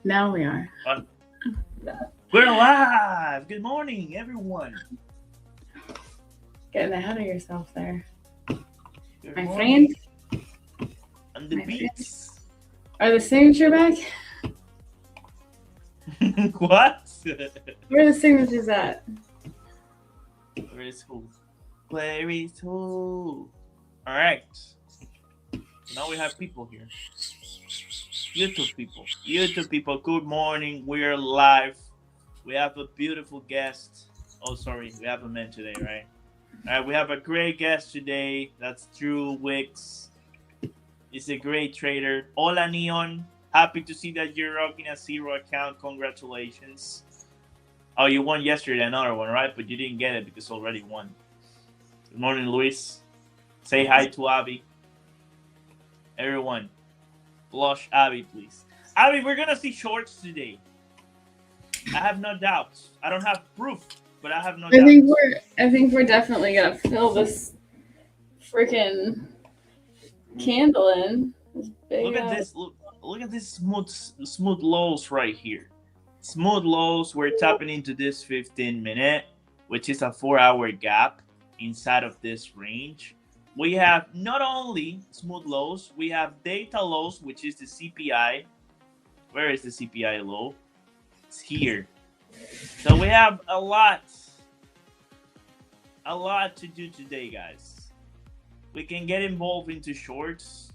Now we are. We're live. Good morning, everyone. Getting ahead of yourself there. Good My morning. friends, On the My beats. are the signature back? What? Where are the signatures at? Where is who? Where is who? All right. Now we have people here. YouTube people. Good morning. We're live. We have a beautiful guest. Oh, sorry, we have a man today, right? All right, we have a great guest today. That's Drew Wicks. He's a great trader. Hola, Neon. Happy to see that you're rocking a zero account. Congratulations. Oh, you won yesterday another one, right? But you didn't get it because already won. Good morning, Luis. Say hi to Abby. Everyone, blush Abby, please. Abby, we're gonna see shorts today. I have no doubts. I don't have proof, but I have no doubts. I think we're definitely gonna fill this freaking candle in. This big Look at this. Look at this smooth lows right here. Smooth lows. We're tapping into this 15-minute, which is a 4-hour gap inside of this range. We have not only smooth lows, we have data lows, which is the CPI. Where is the CPI low? It's here. So we have a lot to do today, guys. We can get involved into shorts.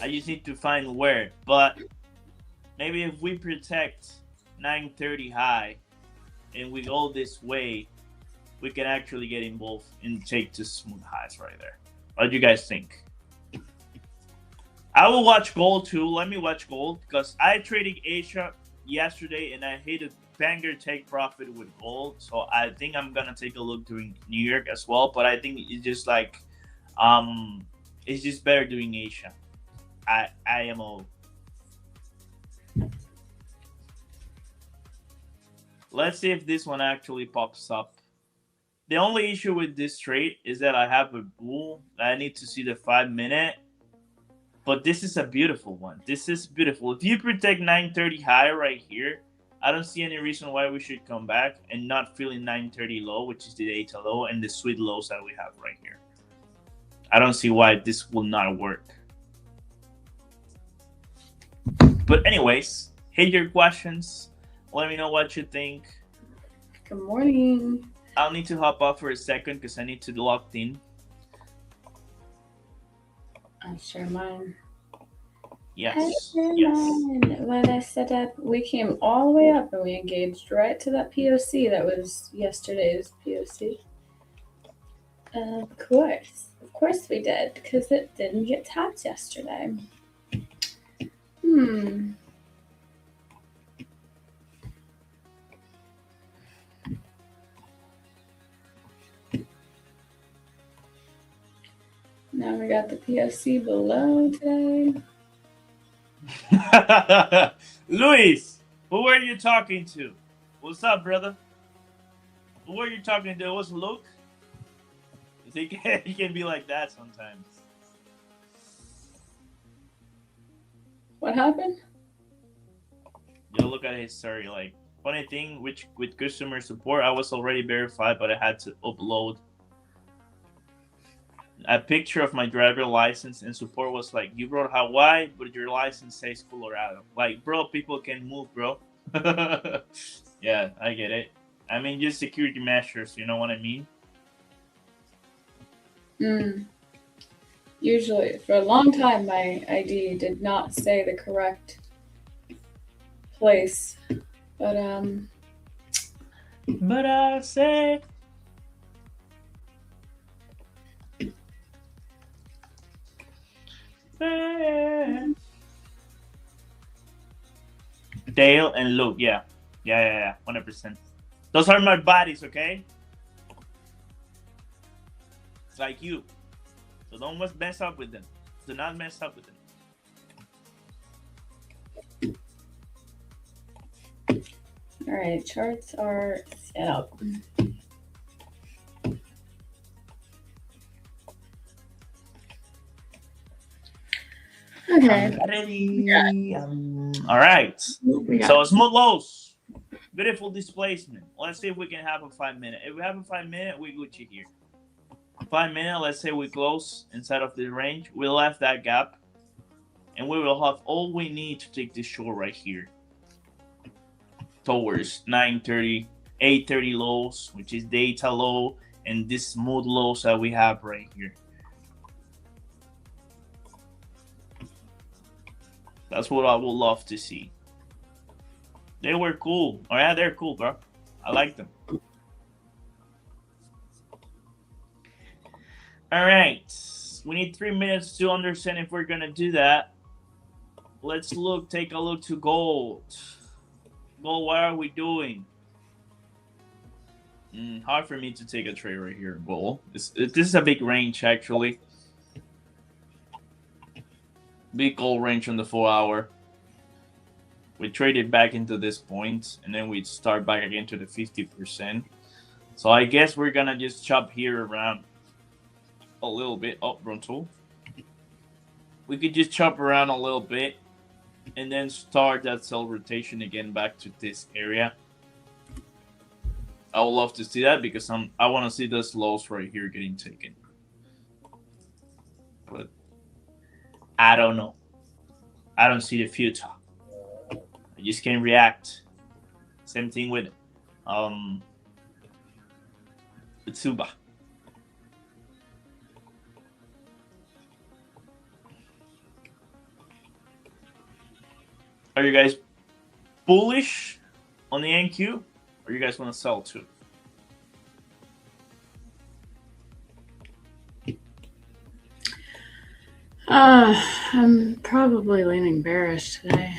I just need to find where, but maybe if we protect 930 high and we go this way, we can actually get involved and take the smooth highs right there. What do you guys think? I will watch gold too. Let me watch gold because I traded Asia yesterday and I hit a banger take profit with gold. So I think I'm gonna take a look during New York as well. But I think it's just like, it's just better doing Asia. IMO. Let's see if this one actually pops up. The only issue with this trade is that I have a bull. I need to see the 5-minute. But this is a beautiful one. This is beautiful. If you protect 930 high right here, I don't see any reason why we should come back and not feeling 930 low, which is the data low, and the sweet lows that we have right here. I don't see why this will not work. But anyways, hit your questions. Let me know what you think. Good morning. I'll need to hop off for a second because I need to log in. I'll share mine. Yes. When I set up, we came all the way up and we engaged right to that POC that was yesterday's POC. Of course we did, because it didn't get tapped yesterday. Now we got the POC below today. Luis, who are you talking to? What's up, brother? Who are you talking to? What's Luke? He can be like that sometimes. What happened? You look at his story. Like, funny thing, with customer support, I was already verified, but I had to upload a picture of my driver license, and support was like, you wrote Hawaii, but your license says Colorado. Like, bro, people can move, bro. Yeah, I get it. I mean, just security measures, you know what I mean? Usually, for a long time, my ID did not say the correct place, but I say. Dale and Luke, yeah, 100%. Those are my buddies, okay? It's like you, so don't mess up with them. Do not mess up with them. All right, charts are set up. Okay. I'm ready. All right. So smooth lows. Beautiful displacement. Let's see if we can have a 5 minute. If we have a 5 minute, we Gucci here. 5 minute, let's say we close inside of the range. We left that gap. And we will have all we need to take this short right here. Towards 9:30, 8:30 lows, which is data low, and this smooth lows that we have right here. That's what I would love to see. They were cool. Oh yeah, they're cool, bro. I like them. All right. We need 3 minutes to understand if we're gonna do that. Let's take a look to gold. Gold, what are we doing? Hard for me to take a trade right here, gold. This is a big range, actually. Big gold range on the 4 hour. We traded back into this point, and then we start back again to the 50%. So I guess we're gonna just chop here around a little bit. Oh, Bronto. We could just chop around a little bit and then start that sell rotation again back to this area. I would love to see that because I want to see those lows right here getting taken. But I don't know. I don't see the future. I just can't react. Same thing with Suba. Are you guys bullish on the NQ, or you guys want to sell too? I'm probably leaning bearish today.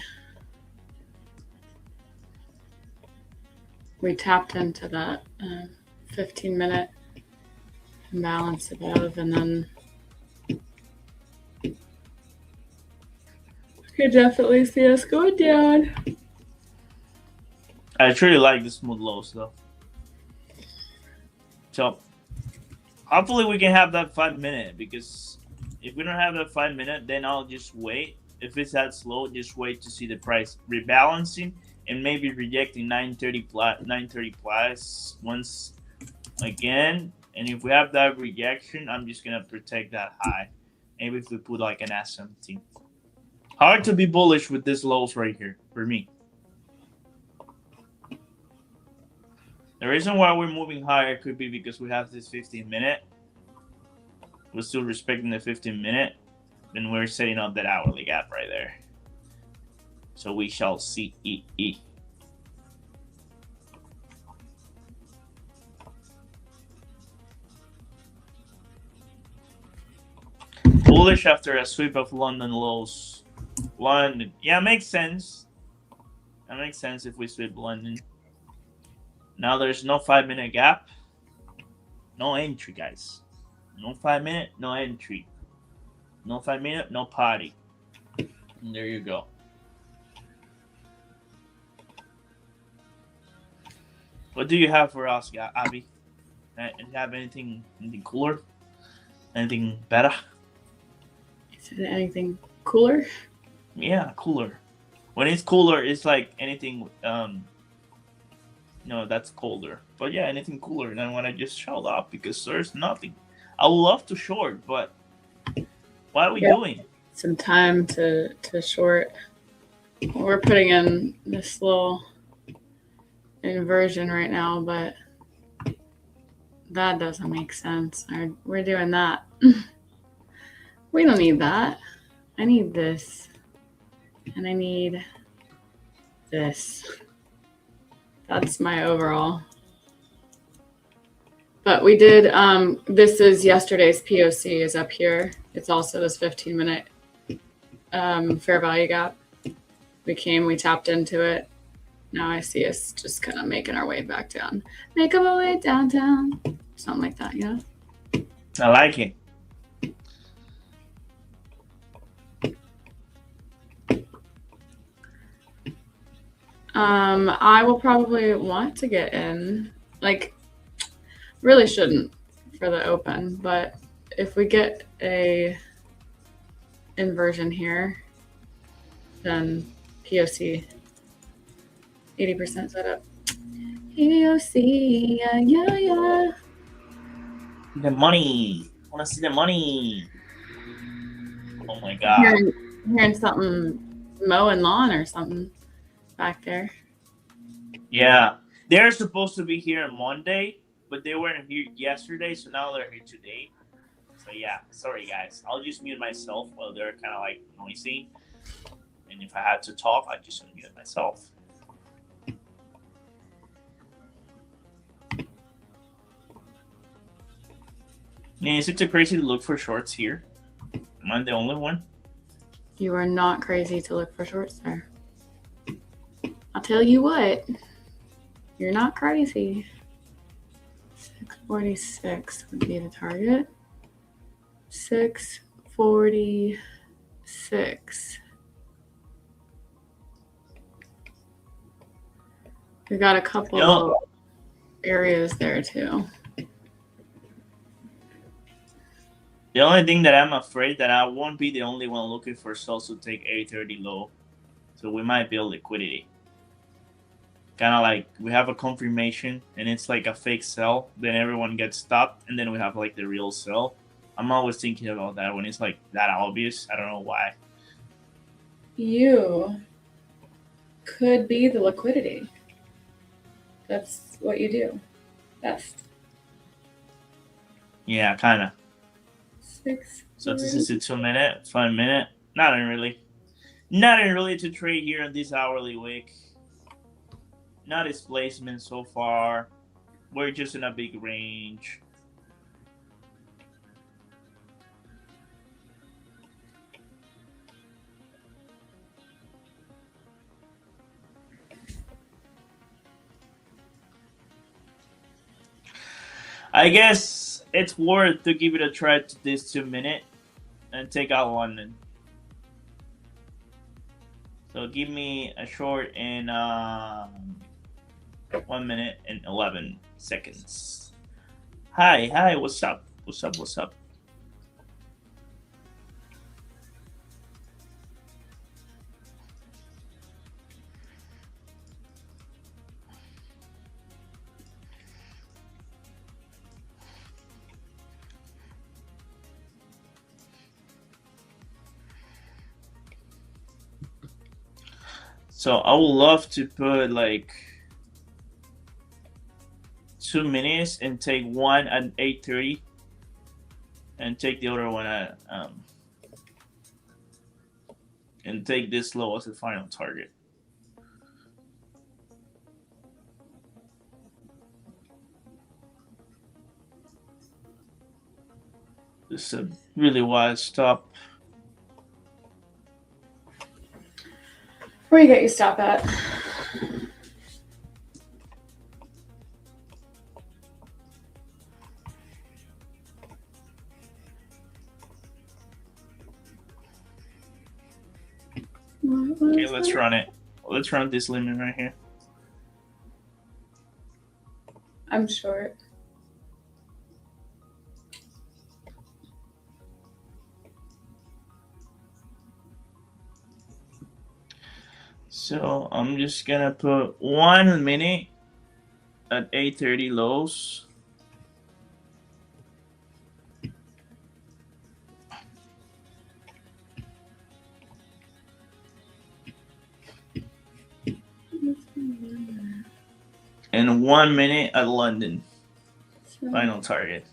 We tapped into that 15-minute imbalance above, and then could definitely see us going down. I truly like the smooth lows though. So hopefully we can have that 5 minute, because if we don't have that 5 minute, then I'll just wait. If it's that slow, just wait to see the price rebalancing and maybe rejecting 930 plus once again. And if we have that rejection, I'm just gonna protect that high. Maybe if we put like an S17. Hard to be bullish with these lows right here for me. The reason why we're moving higher could be because we have this 15 minute. We're still respecting the 15 minute. Then we're setting up that hourly gap right there. So we shall see. Bullish after a sweep of London lows. London. Yeah, makes sense. That makes sense if we sweep London. Now there's no 5 minute gap. No entry, guys. No 5 minute, no entry. No 5 minute, no party. And there you go. What do you have for us, Abby? Do you have anything cooler? Anything better? Is it anything cooler? Yeah, cooler. When it's cooler, it's like anything. No, that's colder. But yeah, anything cooler than what I just showed up, because there's nothing. I would love to short, but what are we doing? Some time to short. We're putting in this little inversion right now, but that doesn't make sense. We're doing that. We don't need that. I need this. And I need this. That's my overall. But we did, this is yesterday's POC is up here. It's also this 15-minute fair value gap. We tapped into it. Now I see us just kind of making our way back down. Make our way downtown. Something like that, you know? I like it. I will probably want to get in. Like, really shouldn't for the open, but if we get a inversion here than POC. 80% setup. POC, yeah. The money. I want to see the money. Oh my god. Hearing something mowing lawn or something back there. Yeah. They're supposed to be here on Monday, but they weren't here yesterday, so now they're here today. So yeah, sorry guys. I'll just mute myself while they're kind of like noisy. And if I had to talk, I'd just unmute myself. Yeah, is it too crazy to look for shorts here? Am I the only one? You are not crazy to look for shorts there. I'll tell you what, you're not crazy. 646 would be the target. 646. We got a couple of areas there too. The only thing that I'm afraid that I won't be the only one looking for sales to take 830 low. So we might build liquidity. Kind of like we have a confirmation and it's like a fake sell. Then everyone gets stopped and then we have like the real sell. I'm always thinking about that when it's like that obvious. I don't know why. You could be the liquidity. That's what you do best. Yeah, kind of. 6. So this is a 2 minute, 5 minute. Nothing really to trade here in this hourly wick. Not displacement so far. We're just in a big range. I guess it's worth to give it a try to this 2 minute and take out London. So give me a short in 1 minute and 11 seconds. Hi, what's up? What's up? So I would love to put like 2 minutes and take one at 8:30 and take the other one at and take this low as the final target. This is a really wide stop. Where you get your stop at? Okay, let's run it. Let's run this limit right here. I'm short. So I'm just gonna put 1 minute at 8:30 lows. And 1 minute at London. Final target.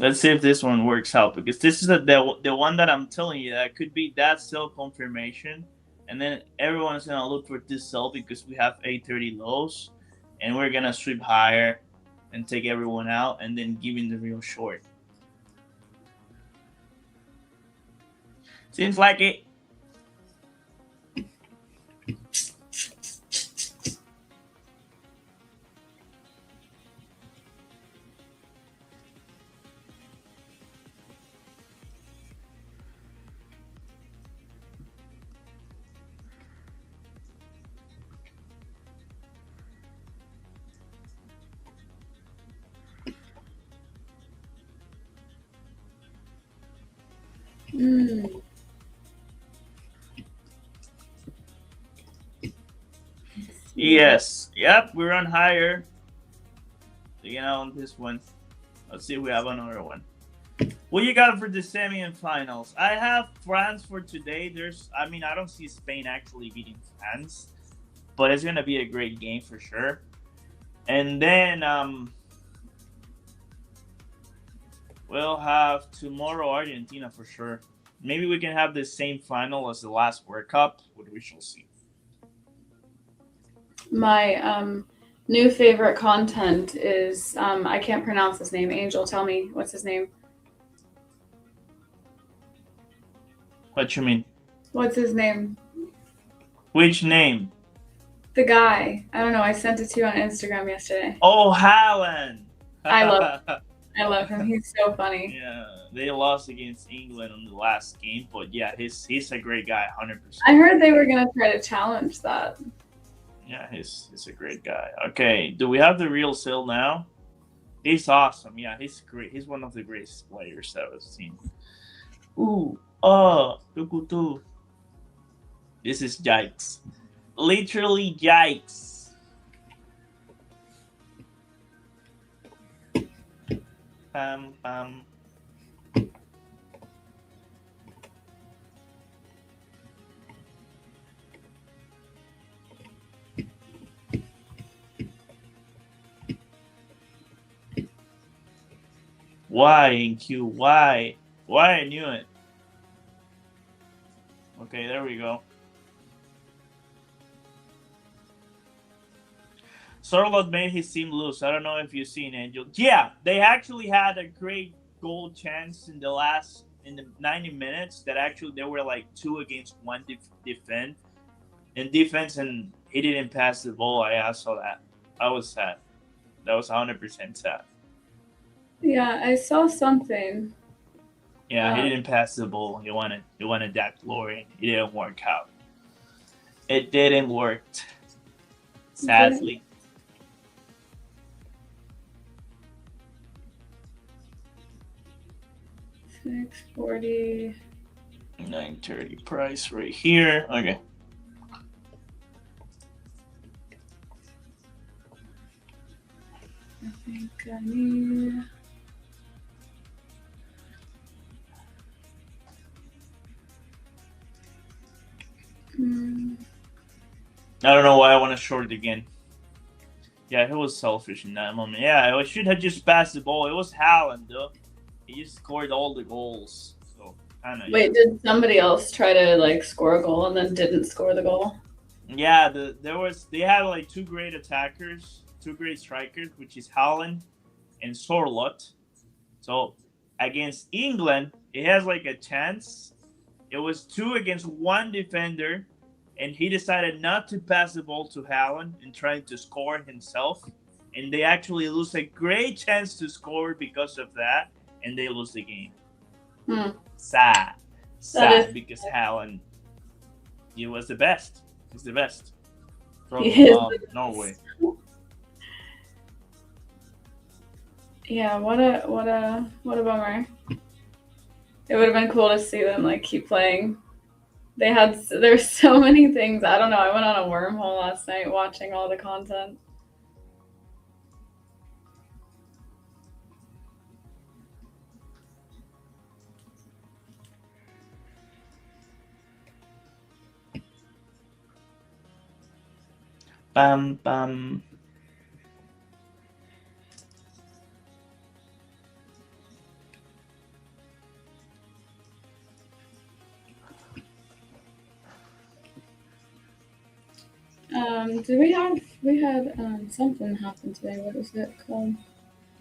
Let's see if this one works out, because this is the one that I'm telling you that could be that sell confirmation, and then everyone's gonna look for this sell because we have 830 lows, and we're gonna sweep higher and take everyone out, and then giving the real short. Seems like it. Mm. Yes. Yep, we're on higher. On this one. Let's see if we have another one. What you got for the semi-finals? I have France for today. I don't see Spain actually beating France, but it's gonna be a great game for sure. And then we'll have tomorrow Argentina for sure. Maybe we can have the same final as the last World Cup, but we shall see. My new favorite content is I can't pronounce his name. Angel, tell me what's his name. What you mean? What's his name? Which name? The guy. I don't know. I sent it to you on Instagram yesterday. Oh, Haaland. I love him. He's so funny. Yeah, they lost against England on the last game, but yeah, he's a great guy, 100%. I heard they were gonna try to challenge that. Yeah, he's a great guy. Okay, do we have the real Sil now? He's awesome. Yeah, he's great. He's one of the greatest players that I've seen. Ooh, tukutu. This is yikes. Literally yikes. Bam, bam. Why in Q? Why? Why I knew it. Okay, there we go. Sorlot made his team lose. I don't know if you've seen Angel. Yeah, they actually had a great goal chance in the 90 minutes. That actually they were like 2-against-1 defense, and he didn't pass the ball. I saw that. I was sad. That was 100% sad. Yeah, I saw something. Yeah, he didn't pass the ball. He wanted that glory. It didn't work out. It didn't work. Sadly. 640. 930 price right here. Okay. I think I need. I don't know why I want to short it again. Yeah, he was selfish in that moment. Yeah, I should have just passed the ball. It was Haaland, though. He just scored all the goals. So, I don't know. Wait, did somebody else try to score a goal and then didn't score the goal? Yeah, they had like two great attackers, two great strikers, which is Haaland and Sorlot. So against England, it has like a chance. It was 2-against-1 defender, and he decided not to pass the ball to Haaland and trying to score himself. And they actually lose a great chance to score because of that, and they lose the game. Sad because Haaland, he was the best. He's the best from Norway. Yeah, what a bummer. It would have been cool to see them keep playing. There's so many things. I don't know. I went on a wormhole last night watching all the content. Bam bam. We had something happen today. What was it called?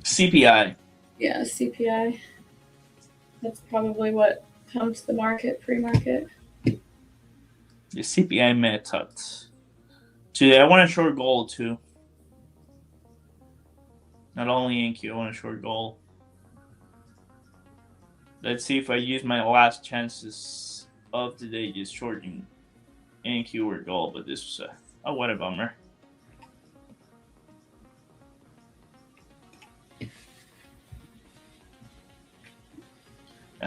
CPI. Yeah, CPI. That's probably what pumps the market, pre-market. The CPI method. Today, I want a short goal too. Not only NQ, I want a short goal. Let's see if I use my last chances of the day just shorting NQ or goal, but this was what a bummer.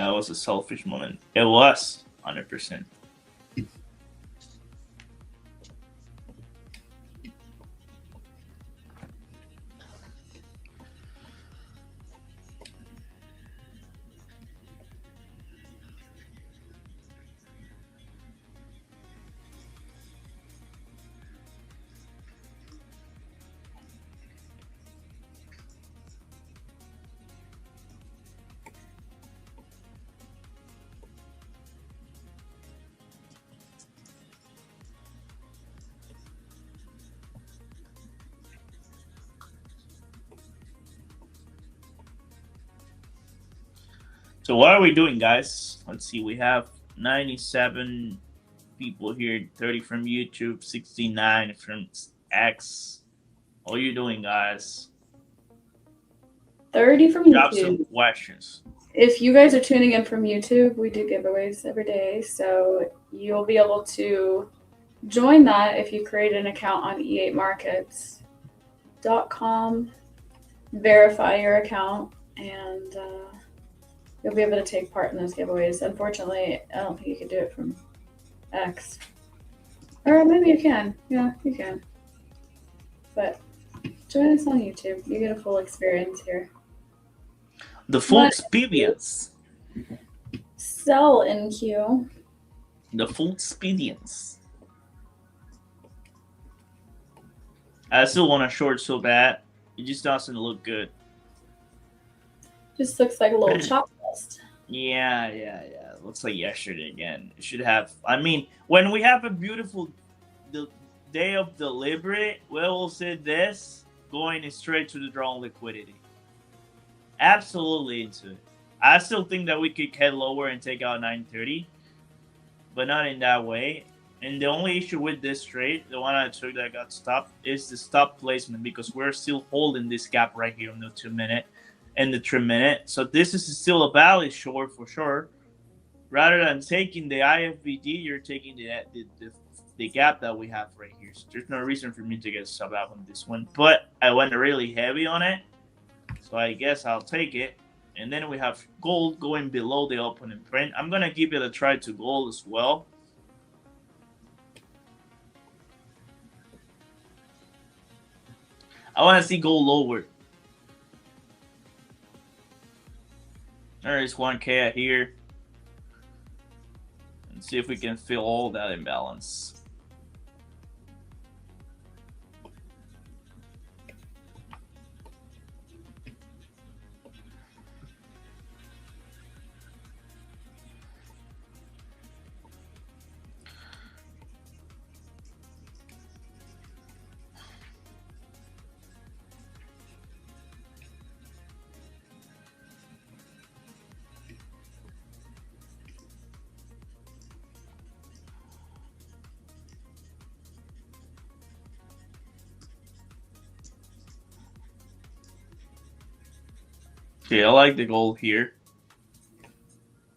That was a selfish moment. It was 100%. So what are we doing, guys? Let's see. We have 97 people here, 30 from YouTube, 69 from X. What are you doing, guys? 30 from Drop some YouTube. questions. If you guys are tuning in from YouTube, we do giveaways every day, so you'll be able to join that if you create an account on e8markets.com, verify your account, and you'll be able to take part in those giveaways. Unfortunately, I don't think you can do it from X. Or maybe you can. Yeah, you can. But join us on YouTube. You get a full experience here. The full experience. Sell in queue. The full experience. I still want a short so bad. It just doesn't look good. Just looks like a little chop list. Yeah. It looks like yesterday again. It should have. I mean, when we have a beautiful the day of deliberate, we will say this going straight to the drawn liquidity. Absolutely into it. I still think that we could head lower and take out 930, but not in that way. And the only issue with this trade, the one I took that got stopped, is the stop placement because we're still holding this gap right here on the 2 minute and the 3 minute. So this is still a valid short for sure. Rather than taking the IFBD, you're taking the gap that we have right here. So there's no reason for me to get sub out on this one. But I went really heavy on it, so I guess I'll take it. And then we have gold going below the opening print. I'm going to give it a try to gold as well. I want to see gold lower. There is 1K here. And see if we can fill all that imbalance. Okay, I like the gold here.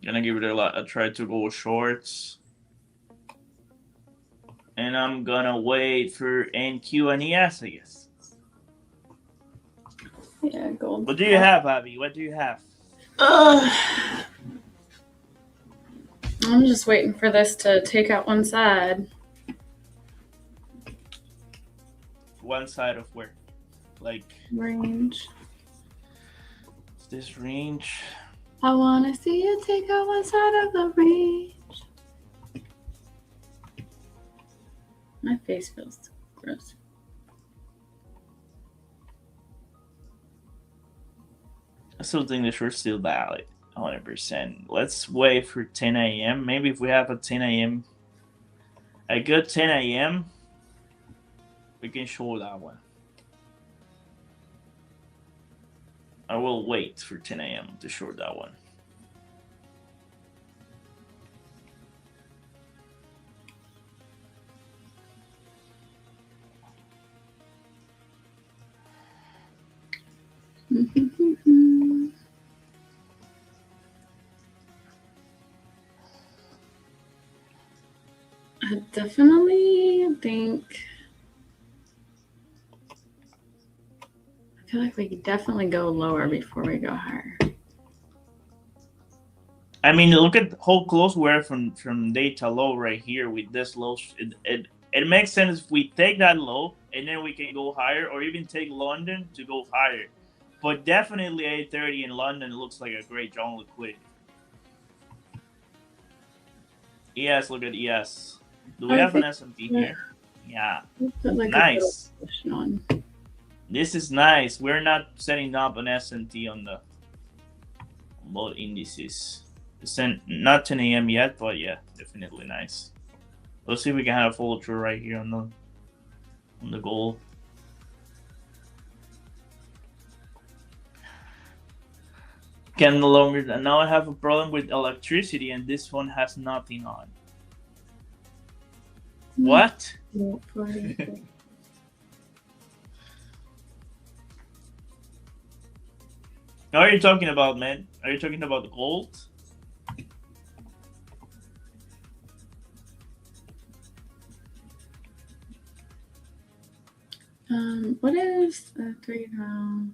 Gonna give it a try to go shorts. And I'm gonna wait for NQ and ES, I guess. Yeah, gold. What do you have, Abby? What do you have? I'm just waiting for this to take out one side. One side of where? Like range. This range. I wanna see you take out one side of the range. My face feels gross. I still think the short's still valid, 100%. Let's wait for 10 a.m. Maybe if we have a 10 a.m., a good 10 a.m., we can show that one. I will wait for 10 a.m. to short that one. I definitely think. I feel like we could definitely go lower before we go higher. I mean, look at how close we are from data low right here with this low. It makes sense if we take that low and then we can go higher, or even take London to go higher. But definitely 830 in London looks like a great strong liquidity. ES, look at ES. Do we I have an think S&P here? Yeah, we'll put like a little nice. push on. This is nice. We're not setting up an S&T on the both indices. It's not 10 a.m. yet, but yeah, definitely nice. Let's see if we can have a follow through right here on the gold. Can no longer. And now I have a problem with electricity, and this one has nothing on. What? What are you talking about, man? Are you talking about the gold? What is 3 now?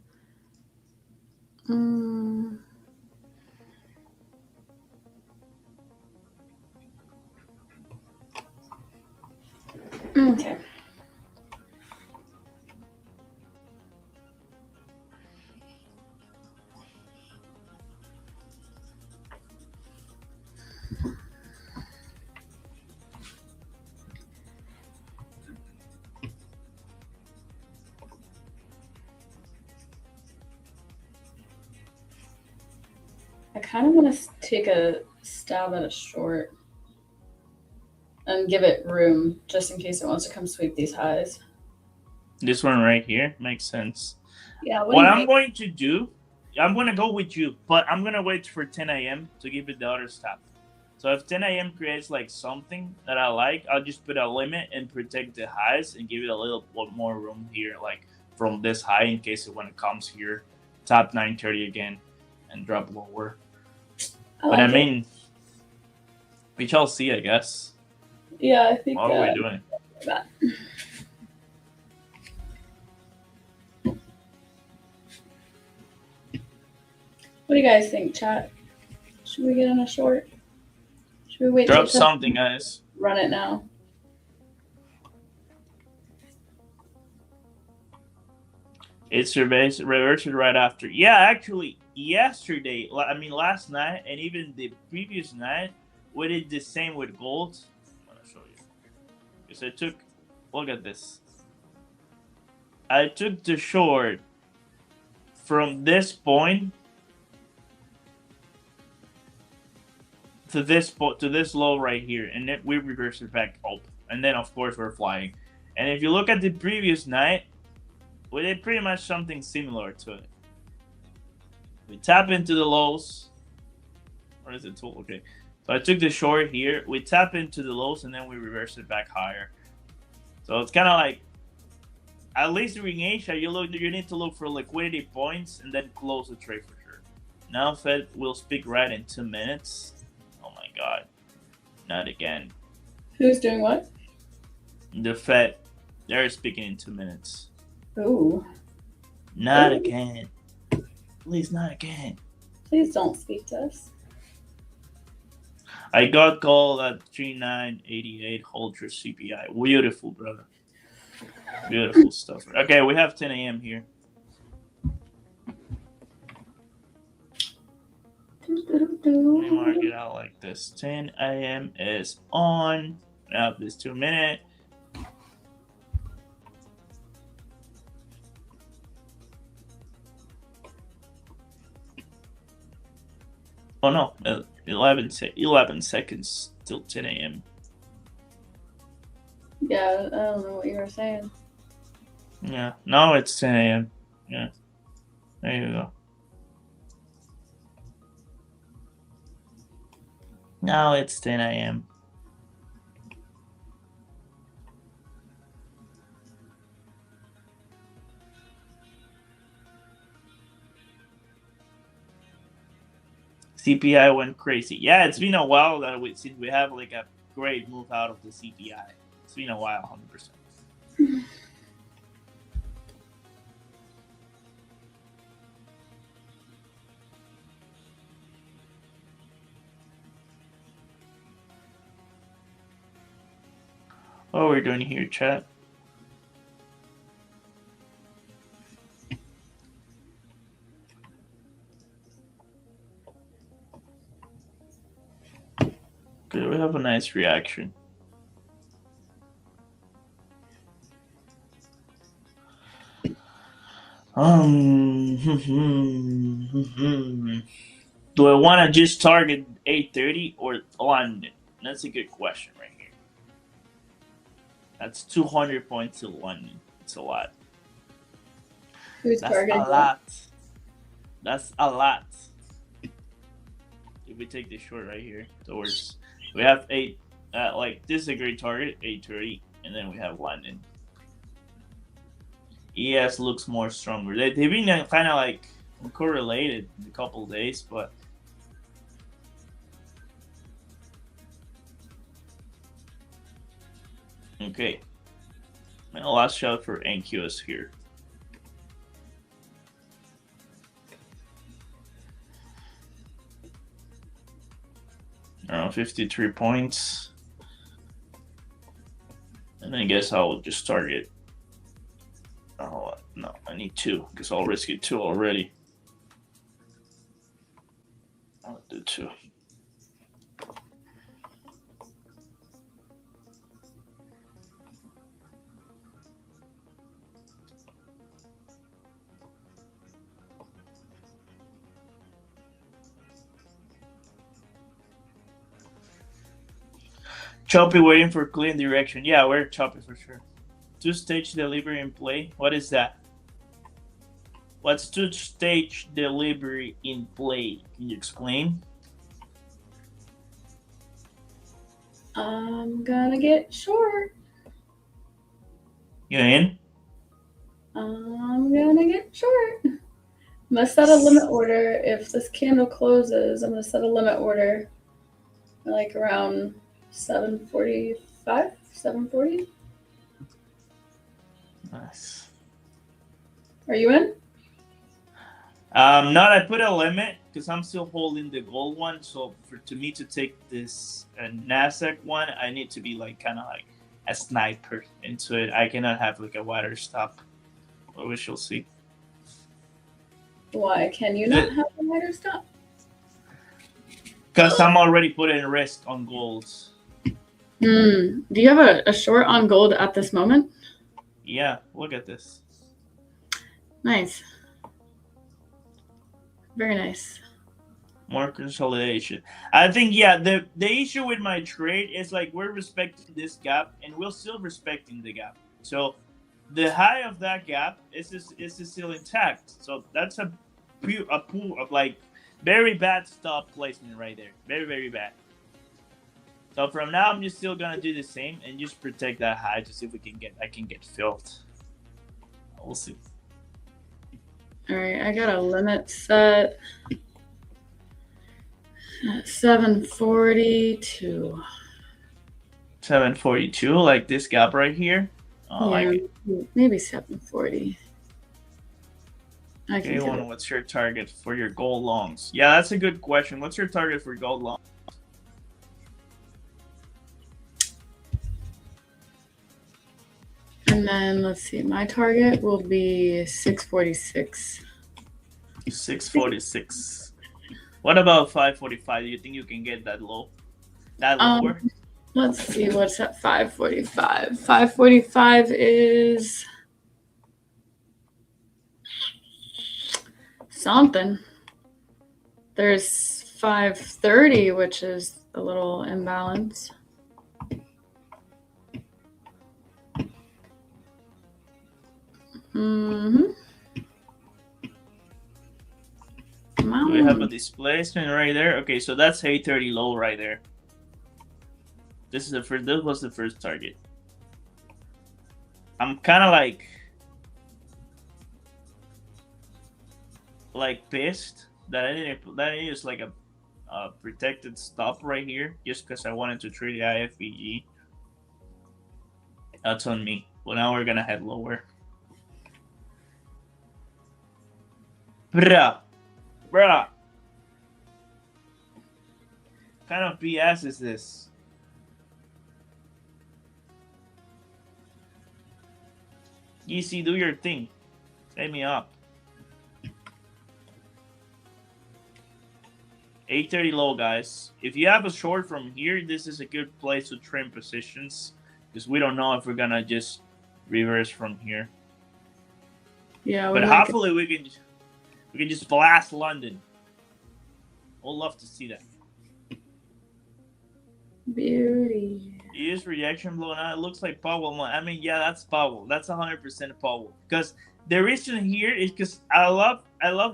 Okay. I kind of want to take a stab at a short and give it room just in case it wants to come sweep these highs. This one right here makes sense. Yeah. What I'm going to do, I'm going to go with you, but I'm going to wait for 10 a.m. to give it the other step. So if 10 a.m. creates like something that I like, I'll just put a limit and protect the highs and give it a little more room here, like from this high in case when it comes here, top 930 again and drop lower. But I mean, we shall see, I guess. Yeah, I think. What are we doing? That. What do you guys think, chat? Should we get on a short? Should we wait? Drop something, guys. Run it now. It's reversed right after. Yeah, actually, yesterday, I mean last night, and even the previous night, we did the same with gold. I'm gonna show you. Because I took, look at this. I took the short from this point to this low right here, and then we reversed it back up, and then of course we're flying. And if you look at the previous night, we did pretty much something similar to it. We tap into the lows. What is it? Okay. So I took the short here. We tap into the lows and then we reverse it back higher. So it's kind of like, at least in Asia, you need to look for liquidity points and then close the trade for sure. Now Fed will speak right in 2 minutes. Oh my God. Not again. Who's doing what? The Fed. They're speaking in 2 minutes. Ooh. Not again. Please, not again. Please don't speak to us. I got called at 3988 hold your CPI. Beautiful, brother. Beautiful stuff. Okay, we have 10 a.m. here. Let me mark it out like this. 10 a.m. is on. Now this 2 minute. Oh no, 11 seconds till 10 a.m. Yeah, I don't know what you were saying. Yeah, now it's 10 a.m. Yeah, there you go. Now it's 10 a.m. CPI went crazy. Yeah, it's been a while that since we have like a great move out of the CPI. It's been a while, 100%. What are we doing here, chat? Okay, we have a nice reaction. Do I want to just target 830 or London? That's a good question right here. That's 200 points to London. It's a lot. Who's That's targeting a what? lot. That's a lot. If we take this short right here towards, we have 8. Like this is a great target, 830, and then we have London. ES looks more stronger. They've been kind of like correlated in a couple of days, but okay. My last shot for NQS here. Around 53 points. And I guess I'll just target. Oh, no, I need 2 because I'll risk it 2 already. I'll do 2. Choppy waiting for clean direction. Yeah, we're choppy for sure. 2-stage delivery in play. What is that? What's 2-stage delivery in play? Can you explain? I'm gonna get short. You in? I'm gonna get short. I'm gonna set a limit order. If this candle closes, I'm gonna set a limit order like around 7:45, 7:40. Nice. Are you in? Not I put a limit because I'm still holding the gold one. So to me to take this Nasdaq one, I need to be like kind of like a sniper into it. I cannot have like a wider stop. But we shall see. Why can you not have a wider stop? Because I'm already putting risk on golds. Do you have a short on gold at this moment? Yeah, look at this. Nice. Very nice. More consolidation. I think, yeah, the issue with my trade is like we're respecting this gap and we're still respecting the gap. So the high of that gap is still intact. So that's a pool of like very bad stop placement right there. Very, very bad. So from now, I'm just still gonna do the same and just protect that high to see if I can get filled. We'll see. All right, I got a limit set at 742. 742, like this gap right here. Oh, yeah, like maybe 740. Okay, what's your target for your gold longs? Yeah, that's a good question. What's your target for gold longs? And then let's see, my target will be 646. 646. What about 545? Do you think you can get that low? That lower? Let's see what's at 545. 545 is something. There's 530, which is a little imbalance. Do we have a displacement right there? Okay, so that's 830 low right there. This was the first target. I'm kind of like pissed that I didn't use like a protected stop right here just because I wanted to trade the IFBG. That's on me. Well, now we're gonna head lower. Bruh. What kind of BS is this? Easy, do your thing. Set me up. 830 low, guys. If you have a short from here, this is a good place to trim positions because we don't know if we're gonna just reverse from here. Yeah, but hopefully we can just blast London. We'll love to see that. Beauty. Is reaction blown out? It looks like Powell. I mean, yeah, that's Powell. That's 100% Powell. Because the reason here is because I love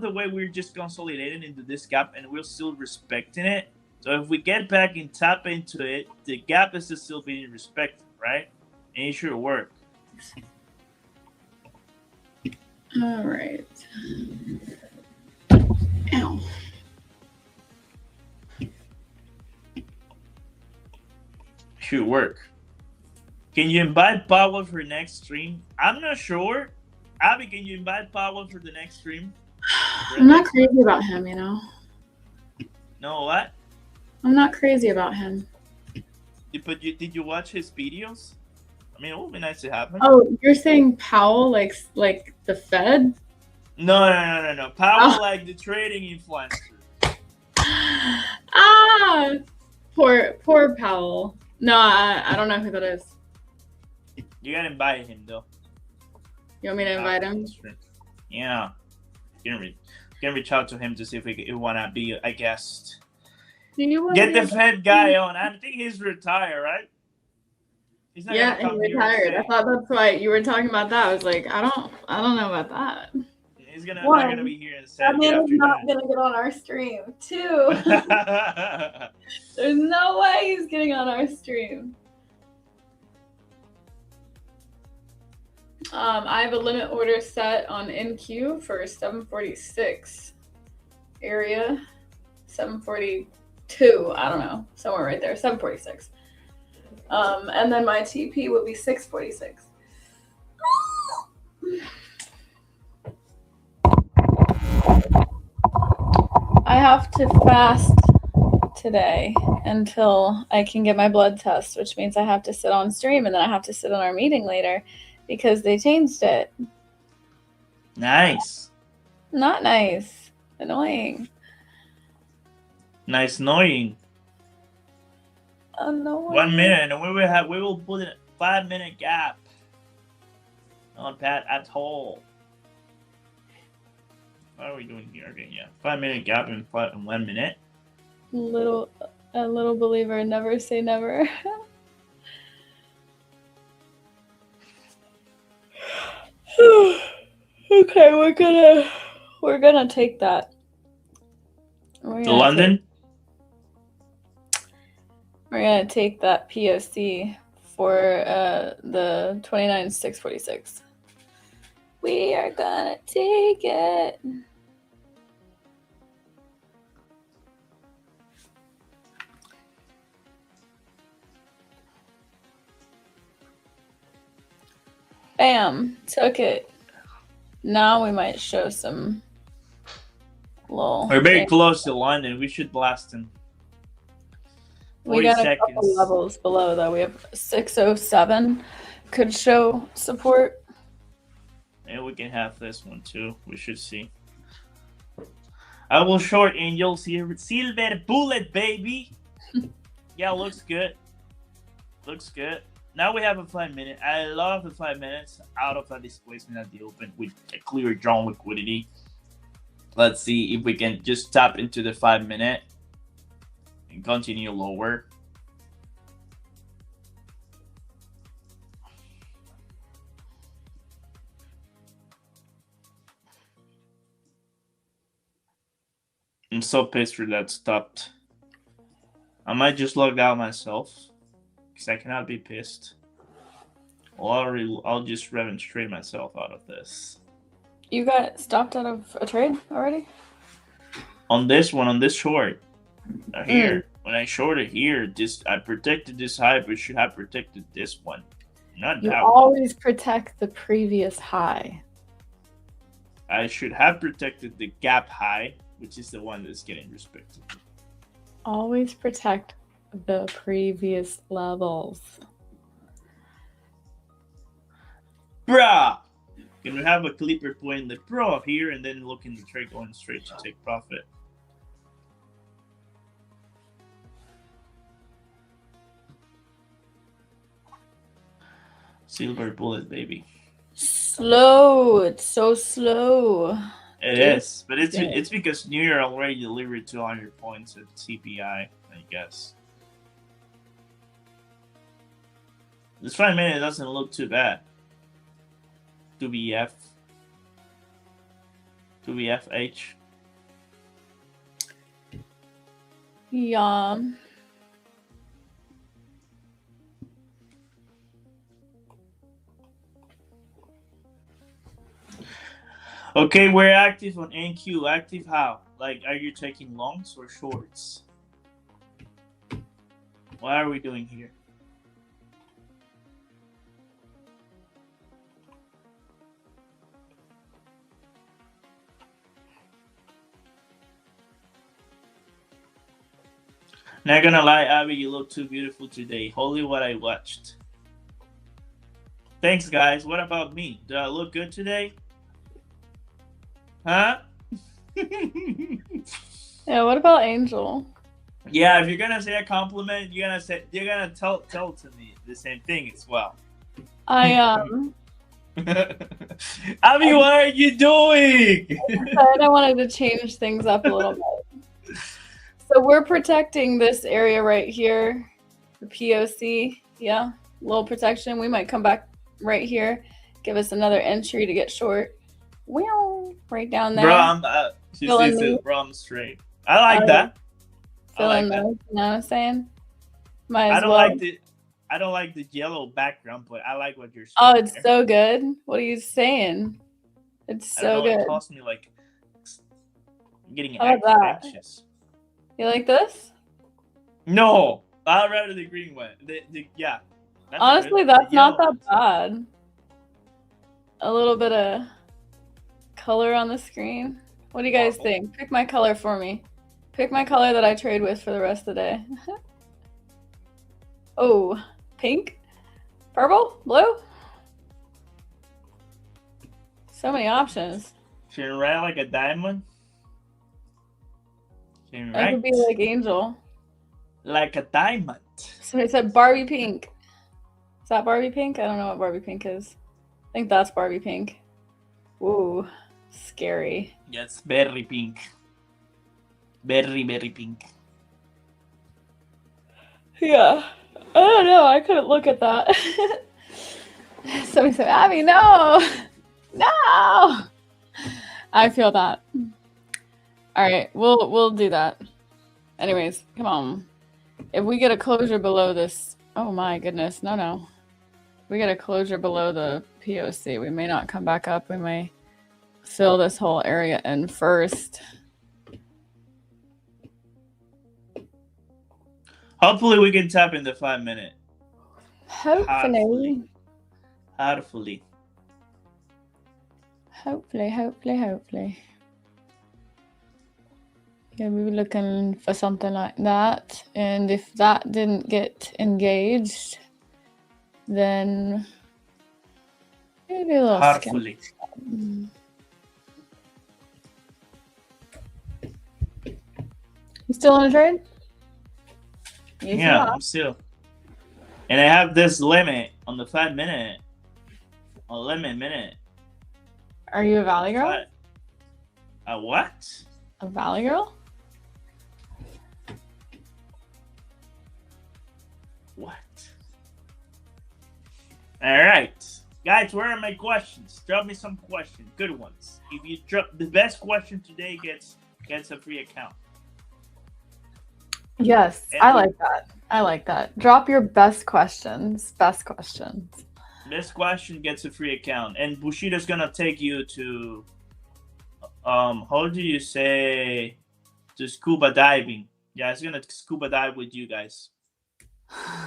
the way we're just consolidating into this gap and we're still respecting it. So if we get back and tap into it, the gap is still being respected, right? And it should work. All right. Ow. Should work. Can you invite Powell for next stream? I'm not sure. Abby, can you invite Powell for the next stream? I'm not crazy about him, you know. No, what? I'm not crazy about him. But did you watch his videos? I mean, it would be nice to have him. Oh, you're saying Powell like the Fed? No. Powell like the trading influencer. Ah, poor Powell. No, I don't know who that is. You gotta invite him though. You want me to invite him? Yeah. You can reach out to him to see if he wanna be a guest. Get the Fed guy on. I think he's retired, right? He's not yeah, he's retired. I thought that's why you were talking about that. I was like, I don't know about that. He's not gonna be here in That man is not gonna get on our stream. 2. There's no way he's getting on our stream. I have a limit order set on NQ for 746 area, 742. I don't know, somewhere right there, 746. And then my TP would be 646. I have to fast today until I can get my blood test, which means I have to sit on stream and then I have to sit on our meeting later because they changed it. Nice. Not nice. Annoying. Nice annoying. Annoying. 1 minute, and we will put a 5-minute gap on Pat at all. What are we doing here again? Yeah, 5-minute gap in 1 minute. A little believer, never say never. Okay, we're gonna take that. To London? We're gonna take that POC for the 29,646. We are gonna take it. Bam, took it. Now we might show some little. We're very close to London. We should blast him. We got a couple levels below though. We have 607 could show support. And we can have this one too. We should see. I will short Angels here. Silver bullet, baby. Yeah, looks good. Looks good. Now we have a 5 minute. I love the 5 minutes out of a displacement at the open with a clear drawn liquidity. Let's see if we can just tap into the 5 minute and continue lower. I'm so pissed for that stopped. I might just log out myself because I cannot be pissed. I'll just remonstrate myself out of this. You got stopped out of a trade already? On this one, on this short. Here. When I shorted here, I protected this high, but should have protected this one. Not you that always one. Protect the previous high. I should have protected the gap high, which is the one that's getting respected. Always protect the previous levels. Bruh! Can we have a clipper playing the pro here and then looking the trade going straight to take profit? Silver bullet, baby. Slow. It's so slow. It is, but it's because New Year already delivered 200 points at CPI, I guess. This 5 minute doesn't look too bad. 2BF. 2BFH. Yeah. Okay, we're active on NQ. Active how? Like, are you taking longs or shorts? What are we doing here? Not gonna lie, Abby, you look too beautiful today. Holy what I watched. Thanks, guys. What about me? Do I look good today? Huh? Yeah, what about Angel? Yeah, if you're gonna say a compliment, you're gonna tell to me the same thing as well. I Abby, what are you doing? I wanted to change things up a little bit. So we're protecting this area right here, the POC. Yeah, little protection. We might come back right here, give us another entry to get short. Right down there. Bro, I'm straight. I like that. Feeling those, you know what I'm saying? I don't like the yellow background, but I like what you're saying. Oh, it's there. So good. What are you saying? It's so good. It costs me like getting anxious. You like this? No, I'd rather the green one. Yeah. Honestly, that's not that bad. A little bit of color on the screen. What do you guys think? Pick my color for me. Pick my color that I trade with for the rest of the day. Oh, pink, purple, blue. So many options. Should I write like a diamond? I could be like Angel. Like a diamond. So it said Barbie pink. Is that Barbie pink? I don't know what Barbie pink is. I think that's Barbie pink. Ooh, scary. Yes, very pink. Very, very pink. Yeah. I don't know. I couldn't look at that. Somebody said, Abby, no. No. I feel that. All right, we'll do that. Anyways, come on. If we get a closure below this, oh my goodness, no. If we get a closure below the POC, we may not come back up. We may fill this whole area in first. Hopefully we can tap in the 5 minute. Hopefully. Yeah, we were looking for something like that. And if that didn't get engaged, then maybe a little hopefully. You still in a trade? Yeah, I'm still. And I have this limit on the 5 minute. A limit minute. Are you a Valley girl? A what? A Valley girl? What? All right. Guys, where are my questions? Drop me some questions. Good ones. If you drop the best question today gets a free account. Yes, I like that. I like that. Drop your best questions. Best questions. This question gets a free account. And Bushido's gonna take you to how do you say, to scuba diving. Yeah, it's gonna scuba dive with you guys.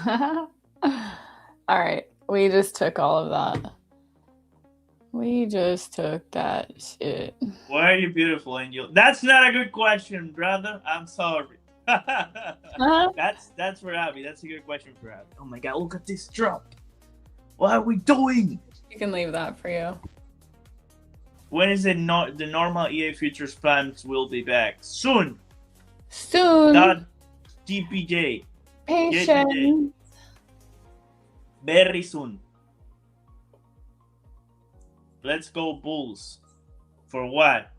All right. We just took all of that. We just took that shit. Why are you beautiful, Angel? That's not a good question, brother. I'm sorry. That's for Abby. That's a good question for Abby. Oh my god, look at this drop. What are we doing? You can leave that for you. When is it not the normal EA Futures plans will be back? Soon. Soon. .dpj. Patience. Very soon. Let's go Bulls. For what?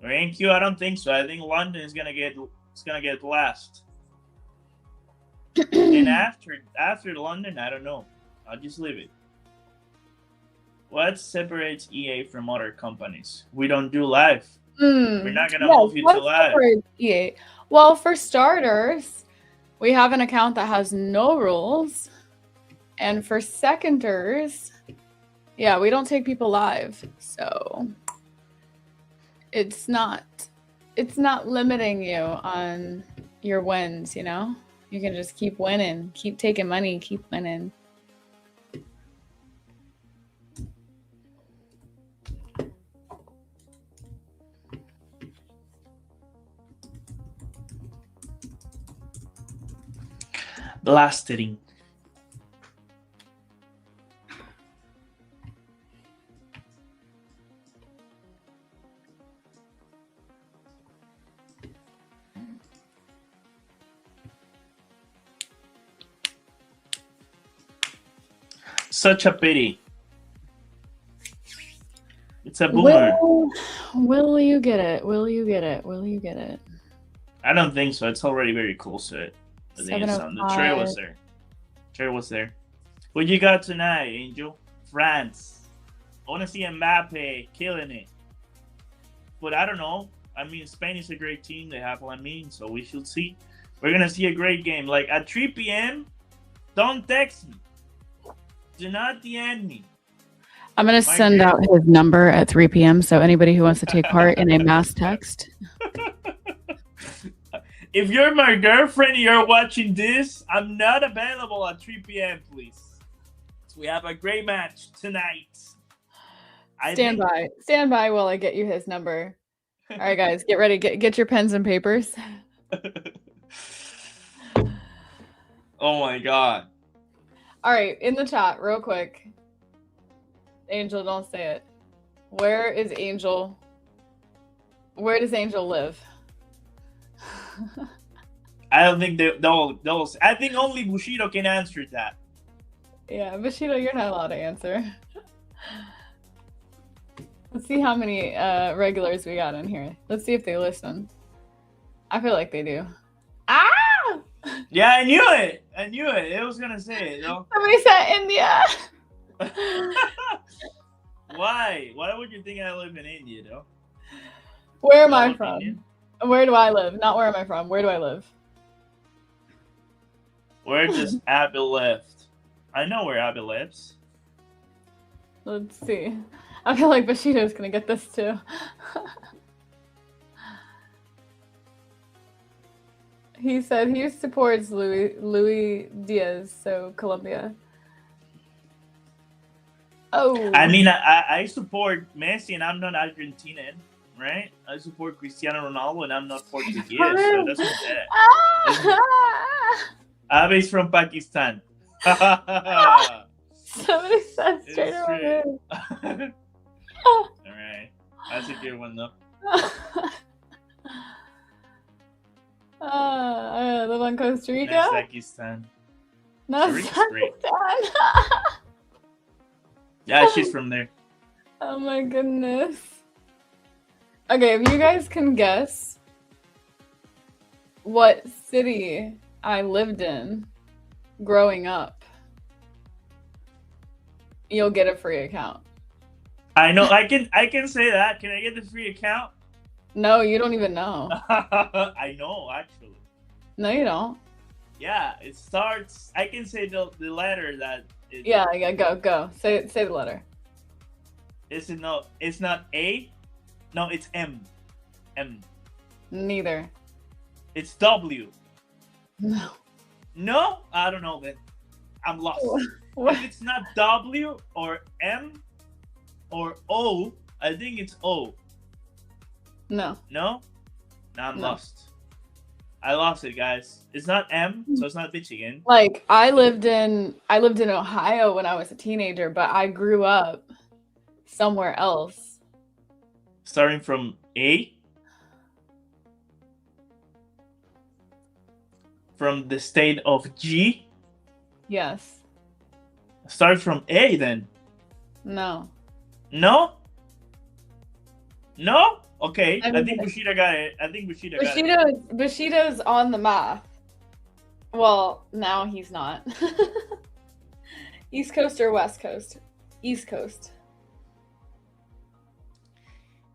Rank you? I don't think so. I think London is gonna get last. And after London, I don't know. I'll just leave it. What separates EA from other companies? We don't do live. We're not gonna move you to live. EA? Well, for starters, we have an account that has no rules. And for seconders, yeah, we don't take people live. So it's not limiting you on your wins, you know? You can just keep winning, keep taking money, keep winning. Blasting. Such a pity. It's a boomer. Will you get it? Will you get it? Will you get it? I don't think so. It's already very close to it. The trail was there. Trail was there. What you got tonight, Angel? France. I want to see Mbappe killing it. But I don't know. I mean, Spain is a great team. They have Lamine, so we should see. We're going to see a great game. Like, at 3 p.m., don't text me. Do not DM me. I'm going to send out his number at 3 p.m. So anybody who wants to take part in a mass text. If you're my girlfriend and you're watching this, I'm not available at 3 p.m., please. We have a great match tonight. Stand by while I get you his number. All right, guys, get ready. Get your pens and papers. Oh, my God. All right, in the chat, real quick. Angel, don't say it. Where is Angel? Where does Angel live? I don't think they'll. I think only Bushido can answer that. Yeah, Bushido, you're not allowed to answer. Let's see how many regulars we got in here. Let's see if they listen. I feel like they do. Ah! Yeah, I knew it. It was gonna say it, though. Somebody said India. Why? Why would you think I live in India, though? Where am I from? Indian? Where do I live? Not where am I from. Where do I live? Where does Abby left? I know where Abby lives. Let's see. I feel like Bushido's gonna get this too. He said he supports Luis Diaz, so Colombia. Oh. I mean, I support Messi, and I'm not Argentinian, right? I support Cristiano Ronaldo, and I'm not Portuguese, so that's not that. Abby's from Pakistan. Somebody said straight away. All right, that's a good one, though. I live on Costa Rica. Pakistan. No, Pakistan. Yeah, she's from there. Oh my goodness. Okay, if you guys can guess what city I lived in growing up, you'll get a free account. I know. I can say that. Can I get the free account? No, you don't even know. I know, actually. No, you don't. Yeah, it starts. I can say the letter that. Yeah, go. Say the letter. Is it no? It's not A. No, it's M. M. Neither. It's W. No. No, I don't know. Then I'm lost. What? If it's not W or M or O, I think it's O. No. No? Now I'm lost. I lost it, guys. It's not M, so it's not Michigan. Like I lived in Ohio when I was a teenager, but I grew up somewhere else. Starting from A. From the state of G. Yes. Start from A then. No. No? No? Okay. I I mean, think Bushida got it. I think Bushida got it. Bushido's on the math. Well, now he's not. East Coast or West Coast? East Coast.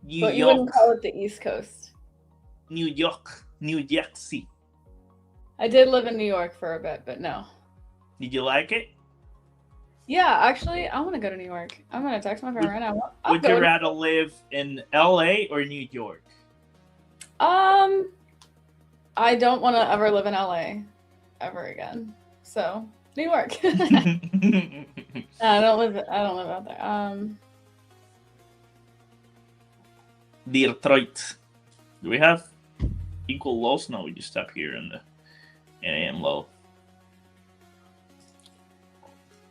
New But you York. wouldn't call it the East Coast. New York. New Jersey. I did live in New York for a bit, but no. Did you like it? Yeah, actually, I want to go to New York. I'm going to text my friend right now. I'll Would go you to- rather live in LA or New York? I don't want to ever live in LA ever again. So, New York. I don't live out there. Detroit. Do we have equal lows? No, we just stop here in the AM low.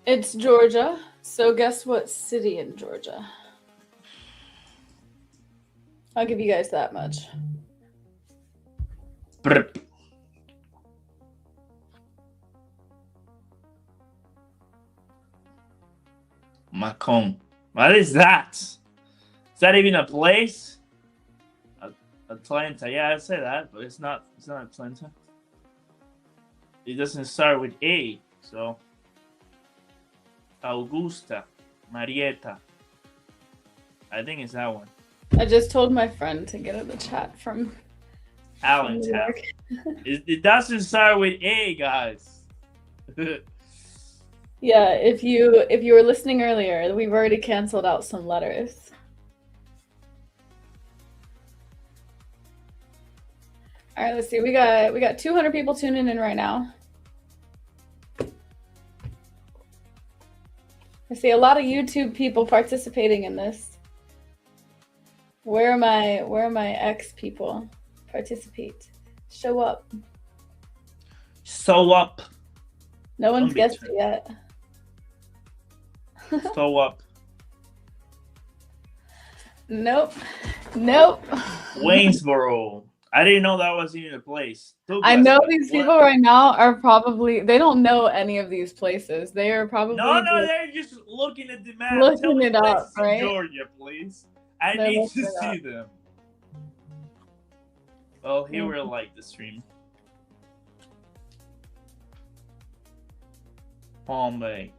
It's Georgia. So guess what city in Georgia? I'll give you guys that much. Brr. Macomb. What is that? Is that even a place? Atlanta. Yeah, I'd say that, but it's not. It's not Atlanta. It doesn't start with A, so. Augusta, Marietta. I think it's that one. I just told my friend to get in the chat from New Allentown. York. It doesn't start with A, guys. Yeah, if you were listening earlier, we've already canceled out some letters. All right, let's see. We got 200 people tuning in right now. I see a lot of YouTube people participating in this. Where are my ex people? Participate. Show up. Sew up. No one's Don't be guessed too- it yet. Sew up. Nope. Waynesboro. I didn't know that was even a place. I know Douglas, these what? people right now are probably, they don't know any of these places. They are probably No, just they're just looking at the map. looking Tell me it up, places in right? Georgia, please. I They're need looking to it see up. them. Well, he Mhm. will like the stream. Palm Bay.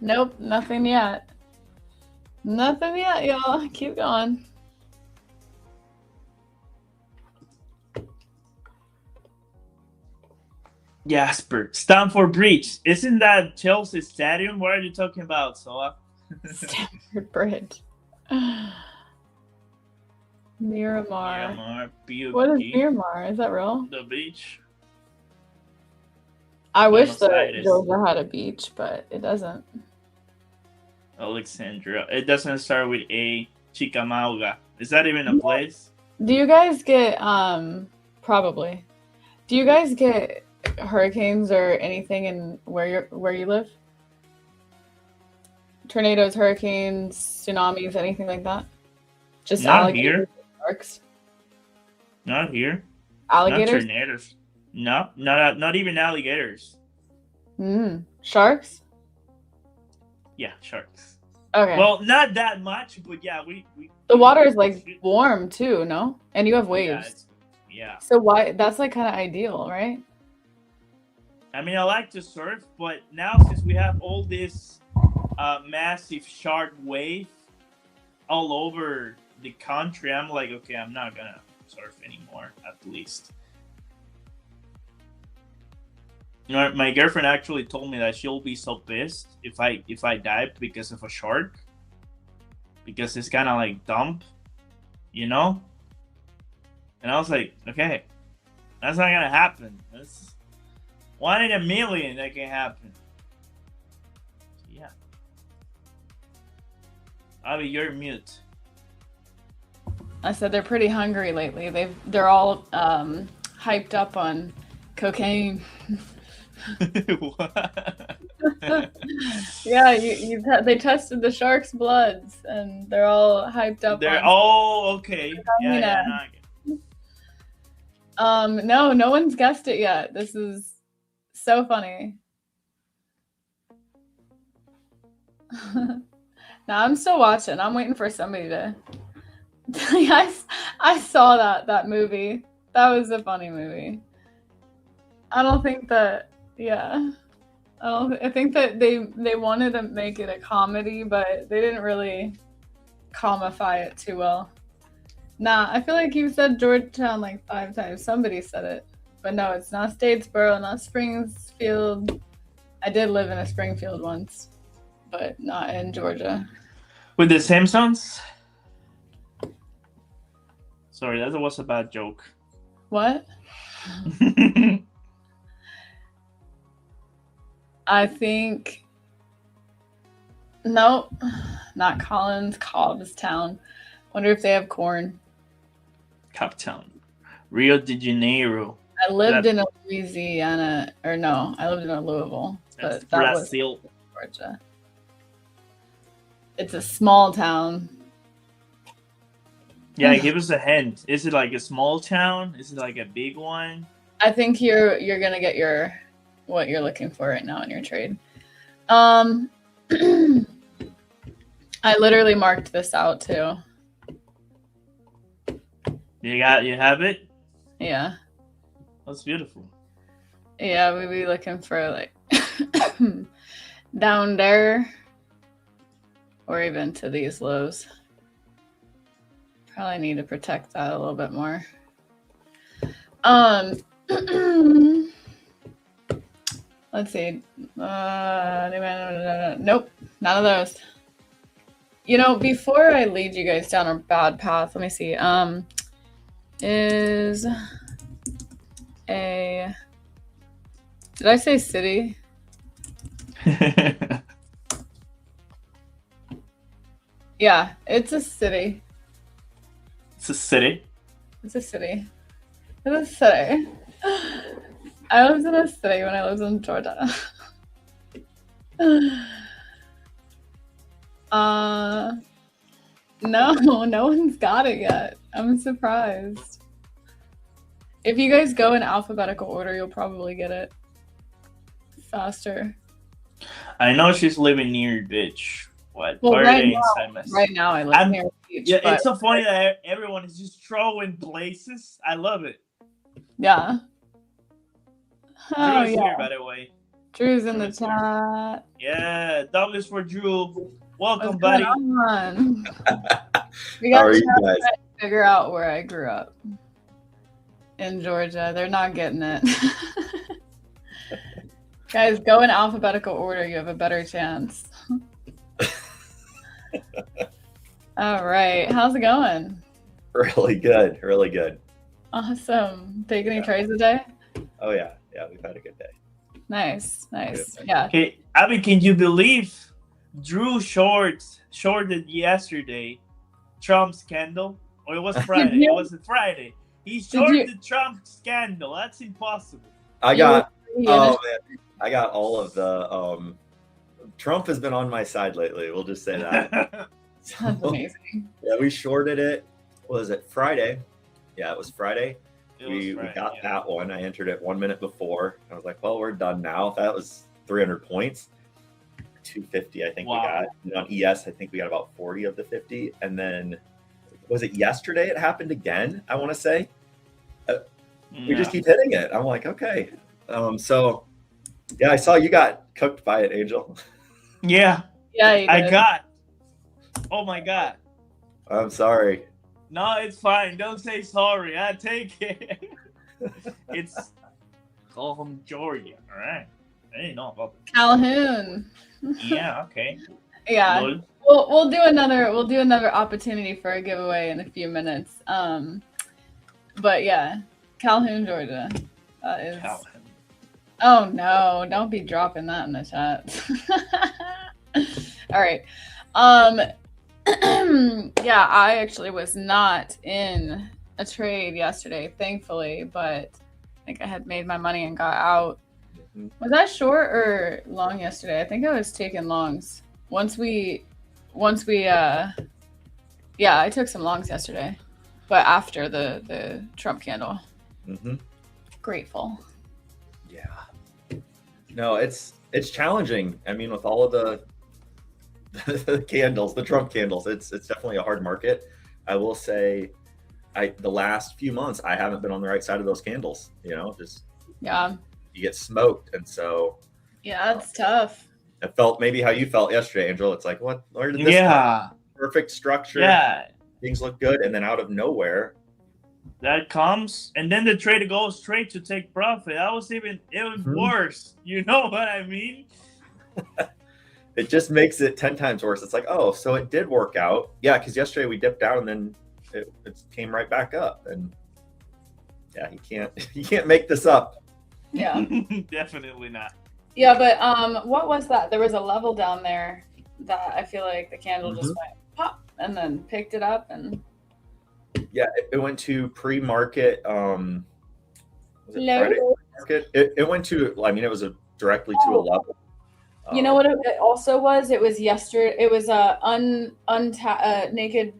Nope, nothing yet. Nothing yet, y'all. Keep going. Jasper. Stamford Bridge. Isn't that Chelsea Stadium? What are you talking about, Soa? Stamford Bridge. Miramar. Miramar, What is PUBG, Miramar? Is that real? the beach. I wish Buenos that Aires. Georgia had a beach, but it doesn't. Alexandria. It doesn't start with A. Chickamauga. Is that even a place? Do you guys get probably? Do you guys get hurricanes or anything in where you live? Tornadoes, hurricanes, tsunamis, anything like that? Just Not alligators, here. sharks, Not here. alligators, Not tornadoes. No, not even alligators. Sharks. Yeah, sharks. Okay. Well, not that much, but yeah, we the water is like warm too, no? And you have Yeah, waves. yeah. So why? That's like kind of ideal, right? I mean, I like to surf, but now since we have all this massive shark wave all over the country, I'm like, okay, I'm not gonna surf anymore, at least. You know, my girlfriend actually told me that she'll be so pissed if I die because of a shark, because it's kind of like dumb, you know. And I was like, okay, that's not gonna happen. That's 1 in a million that can happen. So, yeah. Abby, you're mute. I said they're pretty hungry lately. They're all hyped up on cocaine. What? Yeah, they tested the sharks' bloods, and they're all hyped up. They're okay. You know. Yeah. No, I get it. No one's guessed it yet. This is so funny. Now I'm still watching. I'm waiting for somebody to. I saw that movie. That was a funny movie. I don't think that. Yeah. I think that they wanted to make it a comedy, but they didn't really comify it too well. Nah, I feel like you said Georgetown like 5 times. Somebody said it. But no, it's not Statesboro, not Springfield. I did live in a Springfield once, but not in Georgia. With the Simpsons? Sorry, that was a bad joke. What? I think... Nope. Not Collins, Cobbstown. Wonder if they have corn. Captown. Rio de Janeiro. I lived in a Louisiana, or no, I lived in a Louisville, That's but that Brazil. was Georgia. It's a small town. Yeah, give us a hint. Is it like a small town? Is it like a big one? I think you're gonna get what you're looking for right now in your trade. I literally marked this out too. You have it? Yeah. That's beautiful. Yeah, we'd be looking for like down there or even to these lows. Probably need to protect that a little bit more. Let's see. Nope, none of those. You know, before I lead you guys down a bad path, let me see. Is a... Did I say city? Yeah, it's a city. It's a city. It's a city. It's a city. I lived in a city when I lived in Georgia. No one's got it yet. I'm surprised. If you guys go in alphabetical order, you'll probably get it faster. I know she's living near Beach. What? Well, right now I live near the beach. Yeah, it's so funny that everyone is just throwing places. I love it. Yeah. Oh, Drew's yeah. here, by the way. Drew's in the chat. Yeah, Douglas for Drew. Welcome, What's buddy. going on? We How got are to you guys? figure out where I grew up. In Georgia. They're not getting it. Guys, go in alphabetical order. You have a better chance. All right. How's it going? Really good. Really good. Awesome. Take any trades today? Oh, yeah. Yeah, we've had a good day. Nice. Yeah. Okay, Abby, can you believe Drew shorted yesterday Trump's scandal? Or it was Friday. It wasn't Friday. He shorted Trump's scandal. That's impossible. I got all of the Trump has been on my side lately. We'll just say that. That's amazing. Yeah, we shorted it. Was it Friday? Yeah, it was Friday. We got that one. I entered it 1 minute before. I was like, well, we're done now. That was 300 points. 250, I think we got. And on ES, I think we got about 40 of the 50. And then, was it yesterday it happened again, I want to say? We just keep hitting it. I'm like, okay. So, yeah, I saw you got cooked by it, Angel. Yeah. Yeah, you did. I got. Oh, my God. I'm sorry. No, it's fine. Don't say sorry. I take it. It's from Georgia. All right. I didn't know about that. Calhoun. Yeah. Okay. Yeah. Lol. We'll do another opportunity for a giveaway in a few minutes. But yeah, Calhoun, Georgia. That is. Calhoun. Oh no! Don't be dropping that in the chat. All right. Yeah, I actually was not in a trade yesterday, thankfully, but I think I had made my money and got out. Was that short or long yesterday? I think I was taking longs. Once we yeah, I took some longs yesterday. But after the Trump candle. Mm-hmm. Grateful. Yeah. No, it's challenging. I mean, with all of the candles, the Trump candles, it's definitely a hard market. I will say, the last few months I haven't been on the right side of those candles. Just Yeah. you get smoked, and so Yeah, it's tough. I felt maybe how you felt yesterday, Angel. It's like, where did this Yeah. come? Perfect structure. Yeah. Things look good, and then out of nowhere, that comes, and then the trader goes straight to take profit. It was worse. You know what I mean? It just makes it 10 times worse. It's like, oh, so it did work out. Yeah, because yesterday we dipped down and then it came right back up. And yeah, you can't make this up. Yeah. Definitely not. Yeah, but what was that? There was a level down there that I feel like the candle just went pop and then picked it up and yeah, it went to pre-market. Was it Low? Friday market? It went to. I mean, it was directly to a level. You know what it also was? It was yesterday. It was a naked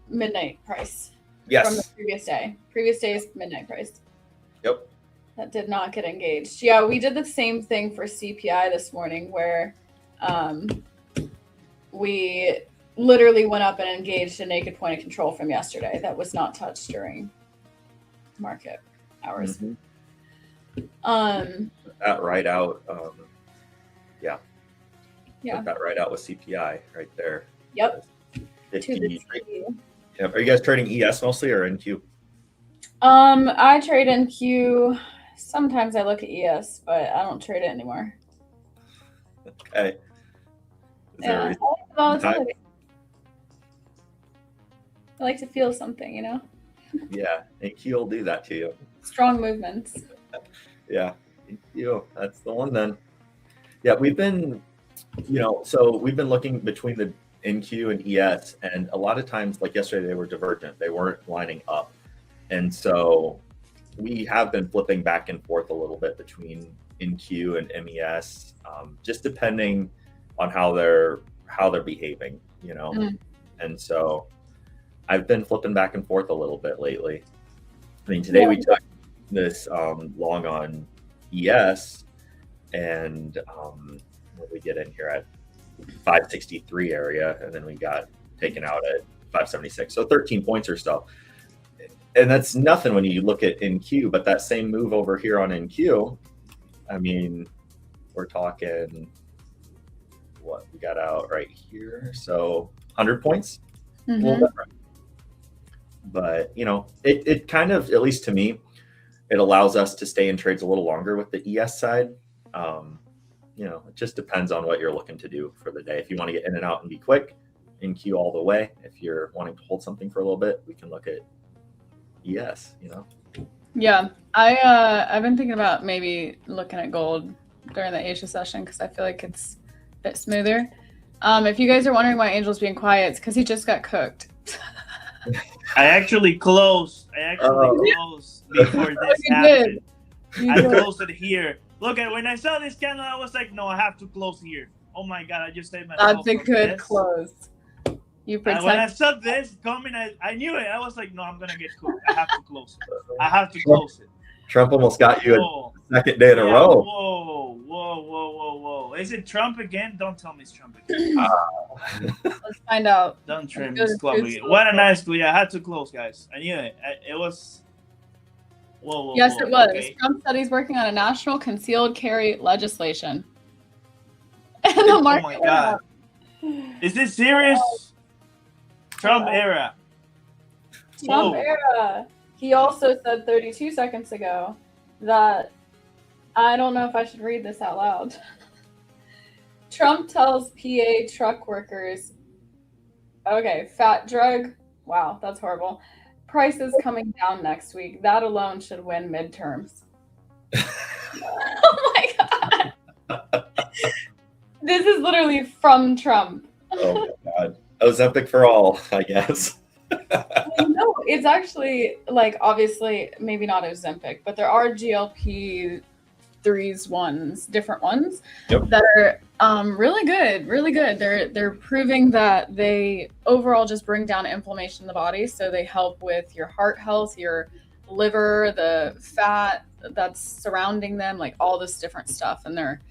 midnight price. Yes. From the previous day. Previous day's midnight price. Yep. That did not get engaged. Yeah, we did the same thing for CPI this morning, where we literally went up and engaged a naked point of control from yesterday that was not touched during market hours. Mm-hmm. That right out. Yeah. Yeah. That right out with CPI right there. Yep. 50. Yeah. Are you guys trading ES mostly or NQ? I trade NQ. Sometimes I look at ES, but I don't trade it anymore. Okay. Yeah, I like the volatility. I like to feel something, Yeah, NQ will do that to you. Strong movements. Yeah, NQ, that's the one then. Yeah, we've been, so we've been looking between the NQ and ES, and a lot of times, like yesterday, they were divergent. They weren't lining up. And so we have been flipping back and forth a little bit between NQ and MES, just depending on how they're behaving, And so I've been flipping back and forth a little bit lately. I mean, today we took this long on ES, and what did we get in here at 563 area, and then we got taken out at 576, so 13 points or so. And that's nothing when you look at NQ, but that same move over here on NQ, I mean, we're talking what we got out right here, so 100 points. A little different. But it kind of, at least to me, it allows us to stay in trades a little longer with the ES side. It just depends on what you're looking to do for the day. If you want to get in and out and be quick, NQ all the way. If you're wanting to hold something for a little bit, we can look at ES. Yeah, I've been thinking about maybe looking at gold during the Asia session because I feel like it's a bit smoother. If you guys are wondering why Angel's being quiet, it's because he just got cooked. I actually closed before this happened. I closed it here. Look at when I saw this candle, I was like, no, I have to close here. Oh my god, I just saved myself. That's a good close. You protect. When I saw this coming, I knew it. I was like, no, I'm gonna get cooked. I have to close it. I have to close it. Trump almost got you a second day in a row. Whoa. Is it Trump again? Don't tell me it's Trump again. Let's find out. Don't trim this club again. What a nice club. Yeah, I had to close, guys. I knew it. It was. Whoa. Yes, it was. Okay. Trump said he's working on a national concealed carry legislation. And the market. Oh my god. Is this serious? Trump era. Trump era. He also said 32 seconds ago that, I don't know if I should read this out loud. Trump tells PA truck workers, okay, fat drug, wow, that's horrible. Prices coming down next week. That alone should win midterms. Oh my god. This is literally from Trump. Oh my god. Ozempic for all, I guess. No, it's actually, like, obviously maybe not Ozempic, but there are GLP threes ones, different ones Yep. that are really good. They're proving that they overall just bring down inflammation in the body, so they help with your heart health, your liver, the fat that's surrounding them, like all this different stuff. And they're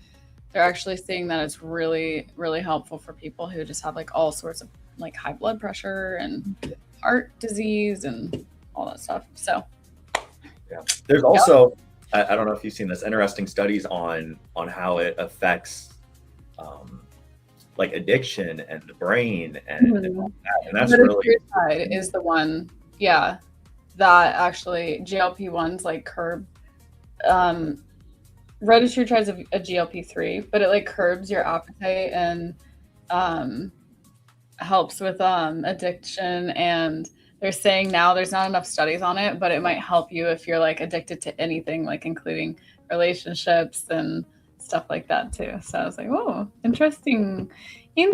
actually seeing that it's really, really helpful for people who just have like all sorts of like high blood pressure and heart disease and all that stuff. So Yeah. There's also, I don't know if you've seen this, interesting studies on how it affects like addiction and the brain and all that. And that's really retatrutide is the one, yeah, that actually GLP-1s like curb. Retatrutide is a GLP-3, but it like curbs your appetite and helps with addiction. And they're saying now there's not enough studies on it, but it might help you if you're like addicted to anything, like including relationships and stuff like that too. So I was like, oh, interesting. Yeah,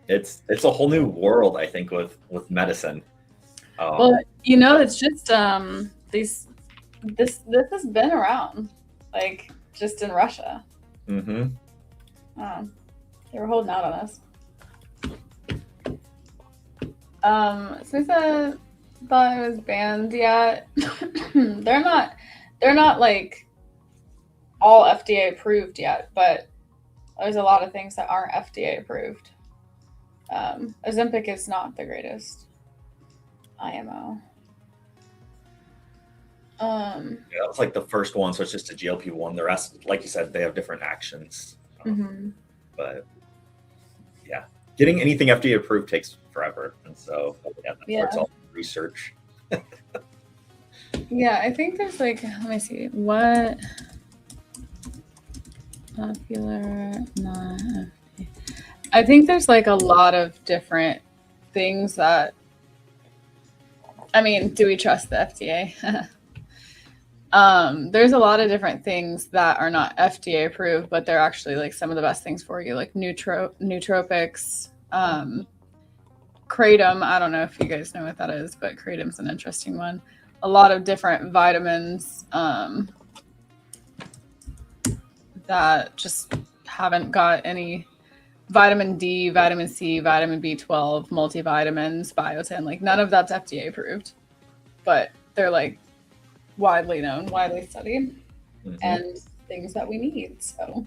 it's a whole new world, I think, with medicine. Well, you know, it's just this has been around, like just in Russia. Mm-hmm. They were holding out on us. Susa thought it was banned yet. They're not like all FDA approved yet, but there's a lot of things that aren't FDA approved. Ozempic is not the greatest IMO. Yeah, that was like the first one, so it's just a GLP-1. The rest, like you said, they have different actions. But yeah, getting anything FDA approved takes forever, and so that's where it's all research. Yeah, I think there's like, let me see, what popular not FDA. I think there's like a lot of different things that, I mean, do we trust the FDA? There's a lot of different things that are not FDA approved, but they're actually like some of the best things for you, like nootropics, kratom. I don't know if you guys know what that is, but kratom's an interesting one. A lot of different vitamins that just haven't got any vitamin D, vitamin C, vitamin B12, multivitamins, biotin. Like none of that's FDA approved, but they're like widely known, widely studied, and things that we need. So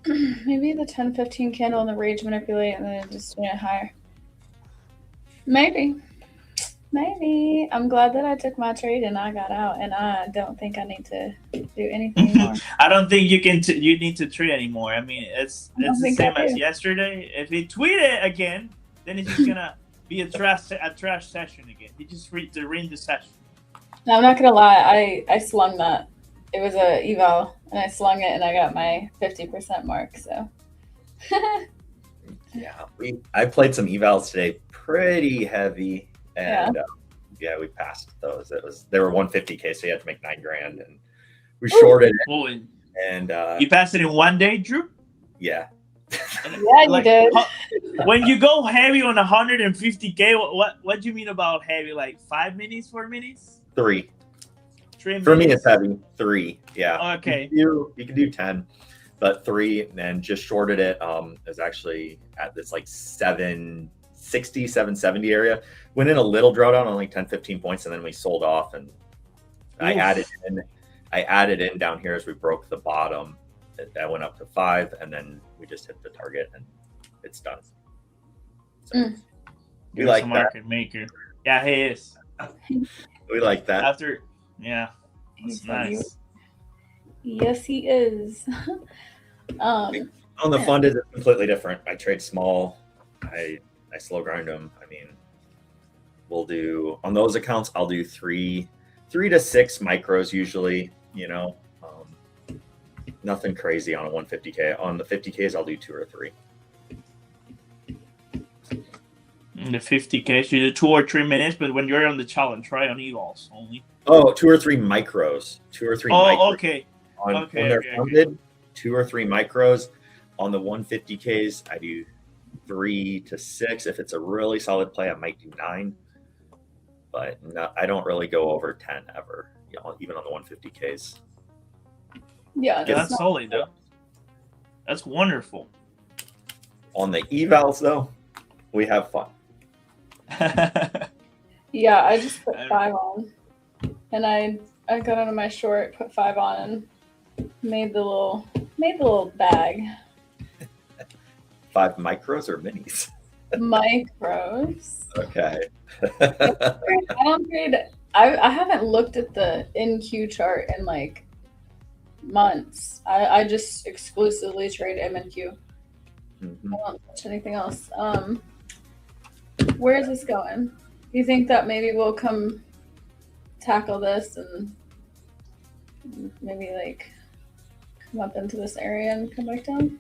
maybe the 10-15 candle and the rage manipulate and then just doing it higher. Maybe. I'm glad that I took my trade and I got out, and I don't think I need to do anything more. I don't think you need to trade anymore. I mean, it's the same as yesterday. If he tweeted again, then it's just gonna be a trash session again. He just read the session. No, I'm not gonna lie. I slung that. It was a eval, and I slung it, and I got my 50% mark. So. Yeah, I played some evals today, pretty heavy, and we passed those. They were 150K, so you had to make $9,000, and we shorted it. Oh, and you passed it in one day, Drew? Yeah. Yeah, like, you did. When you go heavy on 150K, what do you mean about heavy? Like 5 minutes, 4 minutes? 3. 3 minutes? For me, it's heavy. 3. Yeah. Okay. You can do 10, but 3, and just shorted it. Is actually at this like 760, 770 area. Went in a little drawdown on like 10, 15 points, and then we sold off. And I added in down here as we broke the bottom. That went up to 5, and then we just hit the target, and it's done. So we like a market maker. Yeah, he is. We like that. After, yeah, that's nice. Yes, he is. On the fund, it's completely different. I trade small. I slow grind them. I mean, we'll do on those accounts. I'll do 3 to 6 micros usually. You know, nothing crazy on a 150K. On the 50Ks, I'll do 2 or 3. In the 50K, so you do 2 or 3 minutes, but when you're on the challenge, try on evals only. Oh, 2 or 3 micros. 2 or 3 micros. Oh, okay. When they're funded, 2 or 3 micros. On the 150Ks, I do 3 to 6. If it's a really solid play, I might do 9. But I don't really go over 10 ever. even on the 150Ks. Yeah, Yeah, that's solid though. That's wonderful. On the evals though, we have fun. Yeah, I just put 5 on, and I got out of my short, put 5 on, and made the little bag. 5 micros or minis? Micros. Okay. I don't trade. I haven't looked at the NQ chart in like months. I just exclusively trade MNQ. Mhm. I don't touch anything else. Where is this going? Do you think that maybe we'll come tackle this and maybe like come up into this area and come back down?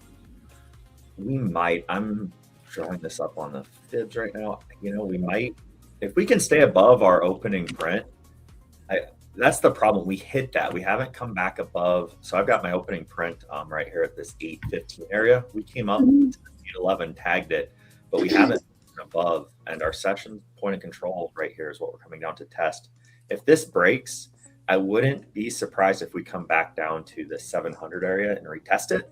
We might. I'm drawing this up on the fibs right now. We might, if we can stay above our opening print. That's the problem. We hit that. We haven't come back above. So I've got my opening print right here at this 815 area. We came up to 811, tagged it, but we haven't been above. And our session point of control right here is what we're coming down to test. If this breaks, I wouldn't be surprised if we come back down to the 700 area and retest it.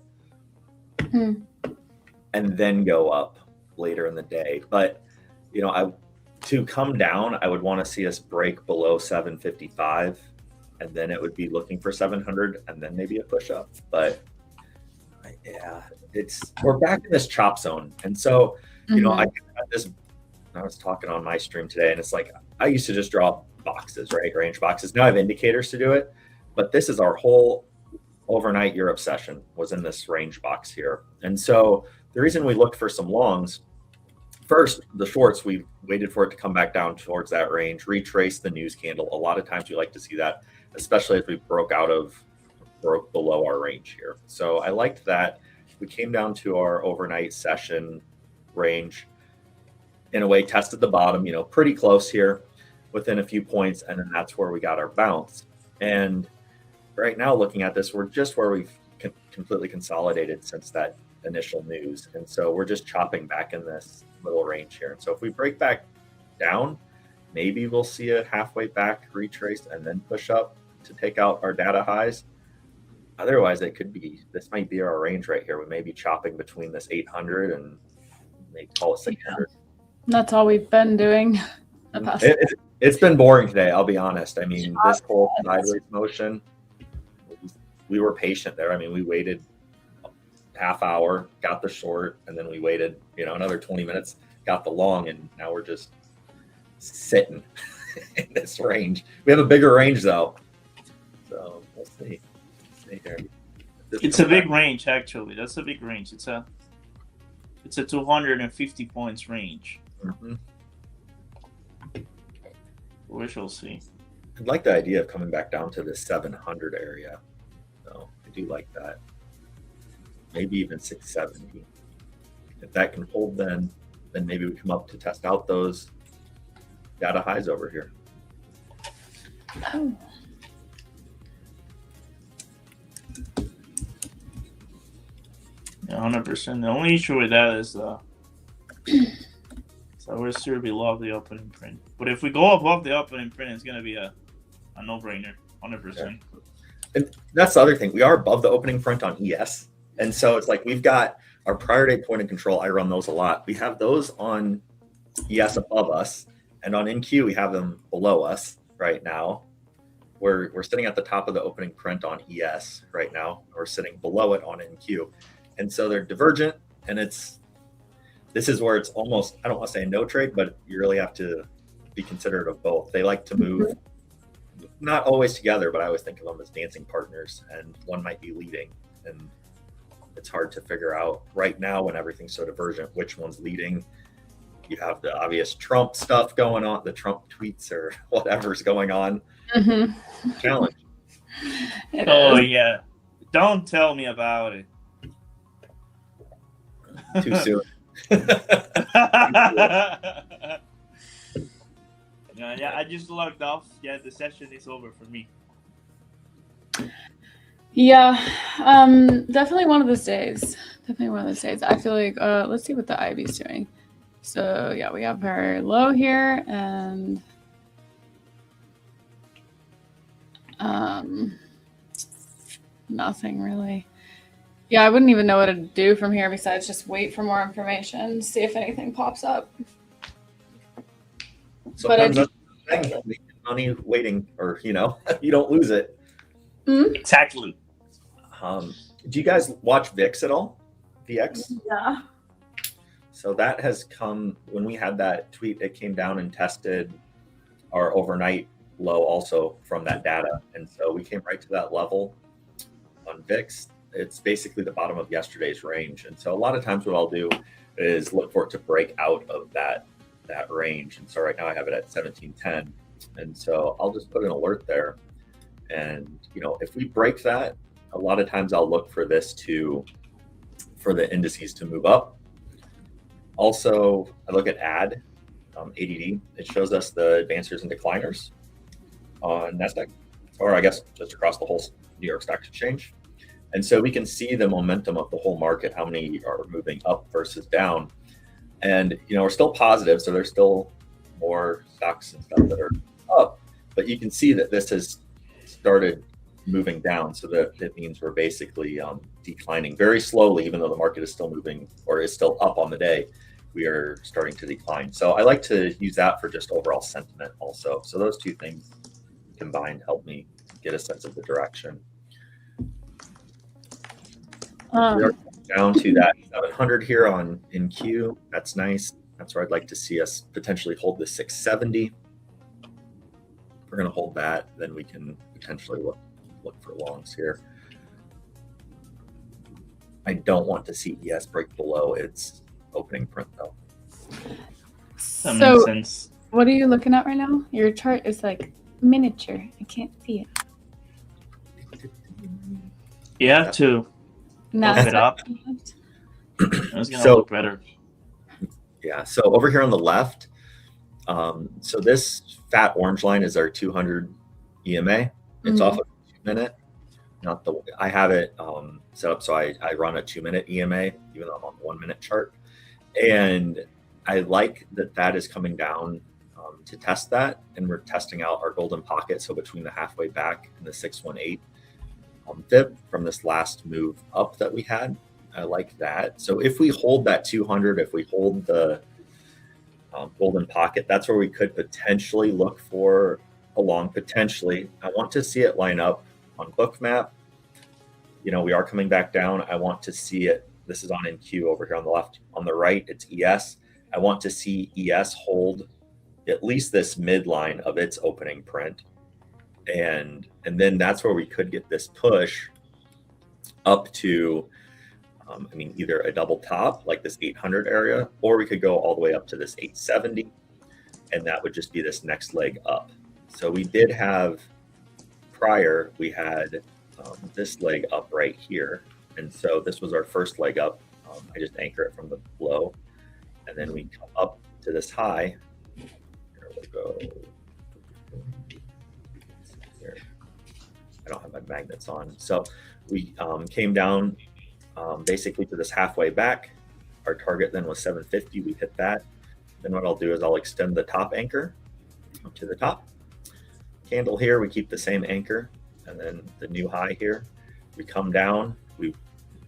And then go up later in the day. But to come down, I would want to see us break below 755, and then it would be looking for 700, and then maybe a push up. But yeah, we're back in this chop zone, and so I was talking on my stream today, and it's like I used to just draw boxes, right, range boxes. Now I have indicators to do it, but this is our whole overnight Europe session was in this range box here, and so the reason we looked for some longs. First, the shorts, we waited for it to come back down towards that range, retrace the news candle. A lot of times we like to see that, especially as we broke below our range here. So I liked that. We came down to our overnight session range, in a way, tested the bottom, pretty close here within a few points. And then that's where we got our bounce. And right now, looking at this, we're just where we've completely consolidated since that initial news. And so we're just chopping back in this little range here. And so if we break back down, maybe we'll see a halfway back retrace and then push up to take out our data highs. Otherwise, this might be our range right here. We may be chopping between this 800 and maybe call it 600. That's all we've been doing. It's been boring today, I'll be honest. I mean, this whole sideways motion, we were patient there. I mean, we waited half hour, got the short, and then we waited, another 20 minutes, got the long, and now we're just sitting in this range. We have a bigger range though, so we'll see. Here. It's a big range, actually. That's a big range. It's a 250 points range. Mm-hmm. We shall see. I like the idea of coming back down to the 700 area. So I do like that. Maybe even 670. If that can hold, then maybe we come up to test out those data highs over here. Oh. Yeah, 100%. The only issue with that is so we're still below the opening print. But if we go above the opening print, it's gonna be a no-brainer, 100%. Yeah. And that's the other thing. We are above the opening print on ES. And so it's like we've got our prior date point of control. I run those a lot. We have those on ES above us, and on NQ we have them below us right now. We're sitting at the top of the opening print on ES right now. We're sitting below it on NQ, and so they're divergent. And this is where it's almost, I don't want to say no trade, but you really have to be considerate of both. They like to move, not always together, but I always think of them as dancing partners, and one might be leading, and it's hard to figure out right now when everything's so divergent which one's leading. You have the obvious Trump stuff going on, the Trump tweets or whatever's going on. Mm-hmm. Challenge. Yeah. Don't tell me about it. Too soon. Yeah, I just logged off. Yeah, the session is over for me. Yeah, definitely one of those days. I feel like, let's see what the IB's doing. So yeah, we have our low here, and Nothing really. Yeah, I wouldn't even know what to do from here besides just wait for more information, see if anything pops up. Sometimes that's the thing. Making money waiting, or you don't lose it. Exactly. Do you guys watch VIX at all? VX? Yeah. So that has come, when we had that tweet, it came down and tested our overnight low also from that data. And so we came right to that level on VIX. It's basically the bottom of yesterday's range. And so a lot of times what I'll do is look for it to break out of that range. And so right now I have it at 1710. And so I'll just put an alert there. And, if we break that, a lot of times I'll look for for the indices to move up. Also, I look at ADD. It shows us the advancers and decliners on NASDAQ, or I guess just across the whole New York Stock Exchange. And so we can see the momentum of the whole market, how many are moving up versus down. And, we're still positive, so there's still more stocks and stuff that are up, but you can see that this has started moving down. So that it means we're basically declining very slowly, even though the market is still moving or is still up on the day. We are starting to decline. So I like to use that for just overall sentiment also. So those two things combined help me get a sense of the direction. We are down to that 700 here in Q. That's nice. That's where I'd like to see us potentially hold the 670. If we're going to hold that, then we can potentially look for longs here. I don't want to see ES break below its opening print though. That makes sense. What are you looking at right now? Your chart is like miniature. I can't see it. You have to open it up. It's gonna look better. Yeah. So over here on the left, so this fat orange line is our 200 EMA. It's off of 2 minute. I have it set up so I run a 2 minute EMA, even though I'm on the 1 minute chart. And I like that is coming down to test that. And we're testing out our golden pocket. So between the halfway back and the 618 fib from this last move up that we had. I like that. So if we hold that 200, if we hold the golden pocket, that's where we could potentially look for a long, potentially. I want to see it line up on Bookmap. We are coming back down. I want to see it. This is on NQ over here on the left. On the right, it's ES. I want to see ES hold at least this midline of its opening print. And then that's where we could get this push up to, either a double top like this 800 area, or we could go all the way up to this 870. And that would just be this next leg up. So we did have prior, we had this leg up right here. And so this was our first leg up. I just anchor it from the low. And then we come up to this high. Here we go. Here. I don't have my magnets on. So we came down basically to this halfway back. Our target then was 750. We hit that. Then what I'll do is I'll extend the top anchor up to the top. Candle here, we keep the same anchor. And then the new high here, we come down. We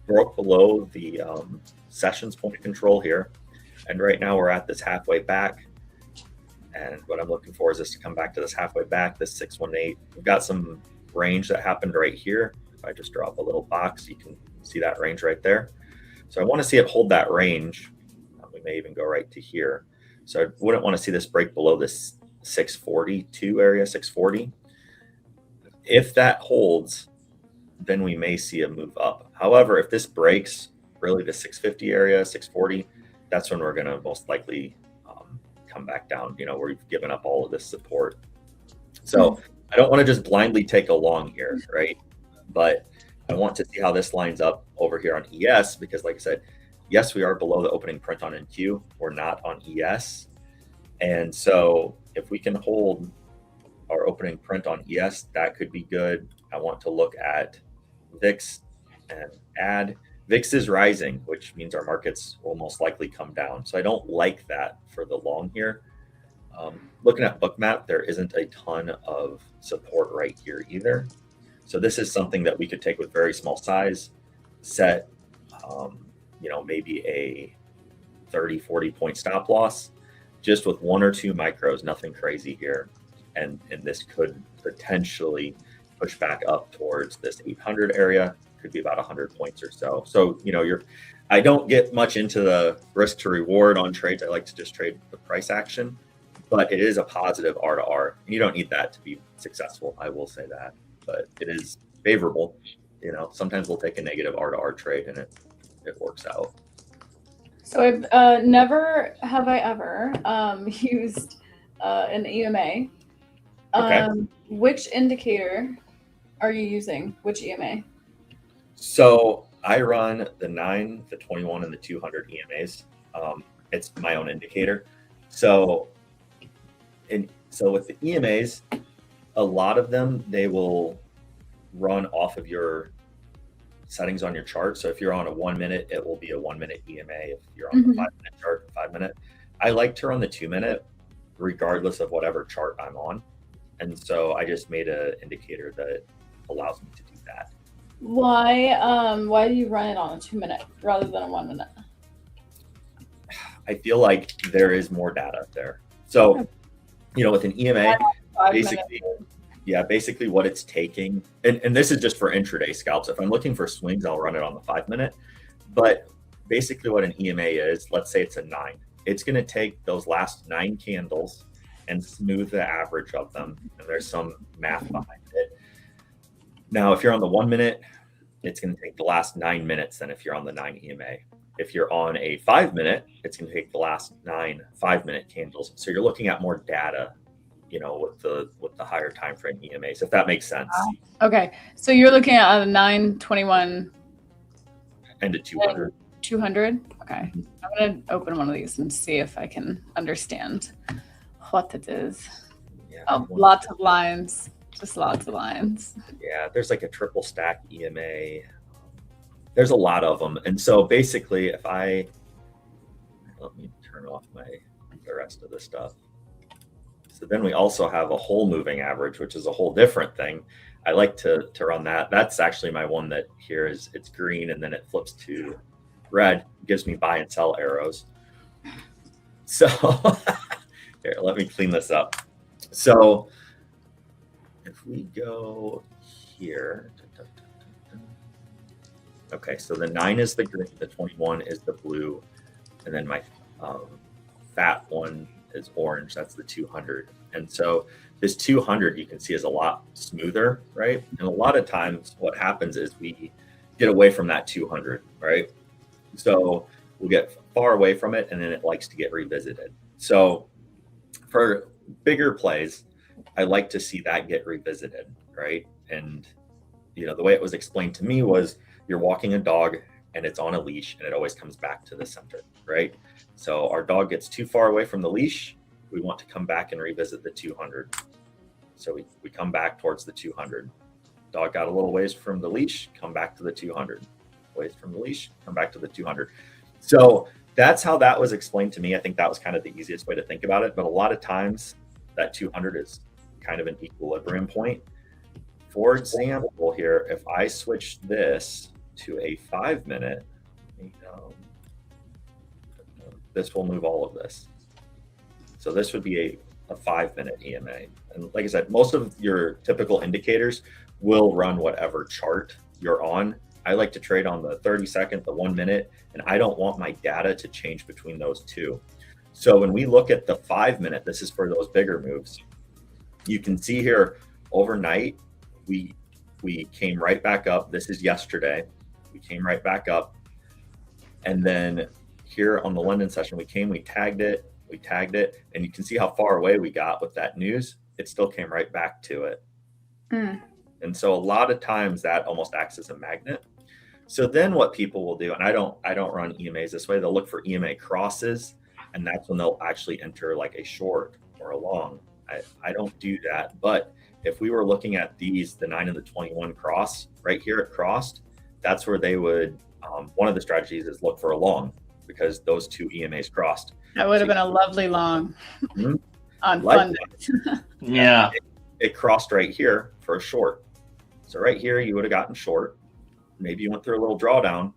broke below the sessions point of control here. And right now we're at this halfway back. And what I'm looking for is this to come back to this halfway back, this 618. We've got some range that happened right here. If I just drop a little box, you can see that range right there. So I want to see it hold that range. We may even go right to here. So I wouldn't want to see this break below this 642 area, 640. If that holds, then we may see a move up. However, if this breaks really the 650 area, 640, that's when we're going to most likely come back down, where we've given up all of this support. So I don't want to just blindly take a long here, right? But I want to see how this lines up over here on ES, because like I said, yes, we are below the opening print on NQ. We're not on ES. And so if we can hold our opening print on ES, that could be good. I want to look at VIX and add. VIX is rising, which means our markets will most likely come down. So I don't like that for the long here. Looking at Bookmap, there isn't a ton of support right here either. So this is something that we could take with very small size, set, maybe a 30, 40 point stop loss, just with 1 or 2 micros, nothing crazy here. And this could potentially push back up towards this 800 area, could be about 100 points or so. So, I don't get much into the risk to reward on trades. I like to just trade the price action, but it is a positive R to R. You don't need that to be successful. I will say that, but it is favorable. Sometimes we'll take a negative R to R trade and it works out. So I've never have I ever used an EMA. Okay. Which indicator are you using? Which EMA? So I run the 9, the 21, and the 200 EMAs. It's my own indicator. So with the EMAs, a lot of them, they will run off of your settings on your chart. So if you're on a 1 minute, it will be a 1 minute EMA. If you're on the 5 minute chart, 5 minute. I like to run the 2 minute regardless of whatever chart I'm on. And so I just made an indicator that allows me to do that. Why do you run it on a 2 minute rather than a 1 minute? I feel like there is more data there. So, with an EMA, basically what it's taking, and this is just for intraday scalps. If I'm looking for swings, I'll run it on the 5 minute. But basically what an EMA is, let's say it's a 9. It's going to take those last 9 candles and smooth the average of them. And there's some math behind it. Now, if you're on the 1 minute, it's going to take the last 9 minutes than if you're on the 9 EMA. If you're on a 5 minute, it's going to take the last 9 5-minute candles. So you're looking at more data, with the higher time frame EMAs, if that makes sense. Okay, so you're looking at a 9, 21, and a 200. 200. Okay, I'm gonna open one of these and see if I can understand what it is. Yeah, lots of lines, just lots of lines. Yeah, there's like a triple stack EMA. There's a lot of them, and so basically, let me turn off the rest of the stuff. So then we also have a whole moving average, which is a whole different thing. I like to run that. That's actually my one that here it's green and then it flips to red, gives me buy and sell arrows. So here, let me clean this up. So if we go here, okay, so the 9 is the green, the 21 is the blue, and then my fat one is orange. That's the 200. And so this 200 you can see is a lot smoother, right? And a lot of times what happens is we get away from that 200, right? So we'll get far away from it and then it likes to get revisited. So for bigger plays, I like to see that get revisited, right? And the way it was explained to me was you're walking a dog and it's on a leash and it always comes back to the center, right? So our dog gets too far away from the leash. We want to come back and revisit the 200. So we come back towards the 200. Dog got a little ways from the leash, come back to the 200. Ways from the leash, come back to the 200. So that's how that was explained to me. I think that was kind of the easiest way to think about it. But a lot of times that 200 is kind of an equilibrium point. For example, here, if I switch this to a 5 minute, this will move all of this. So this would be a 5 minute EMA. And like I said, most of your typical indicators will run whatever chart you're on. I like to trade on the 30 second, the 1 minute, and I don't want my data to change between those two. So when we look at the 5 minute, this is for those bigger moves. You can see here overnight, we came right back up. This is yesterday. We came right back up. And then here on the London session, we tagged it, and you can see how far away we got with that news. It still came right back to it. And so a lot of times that almost acts as a magnet. So then what people will do, and I don't run EMAs this way, they'll look for EMA crosses, and that's when they'll actually enter like a short or a long. I don't do that. But if we were looking at these, the 9 and the 21 cross, right here it crossed, that's where they would, one of the strategies is look for a long, because those two EMAs crossed. That would have been a lovely long. On Likewise, fun. Yeah. it crossed right here for a short. So right here, you would have gotten short. Maybe you went through a little drawdown,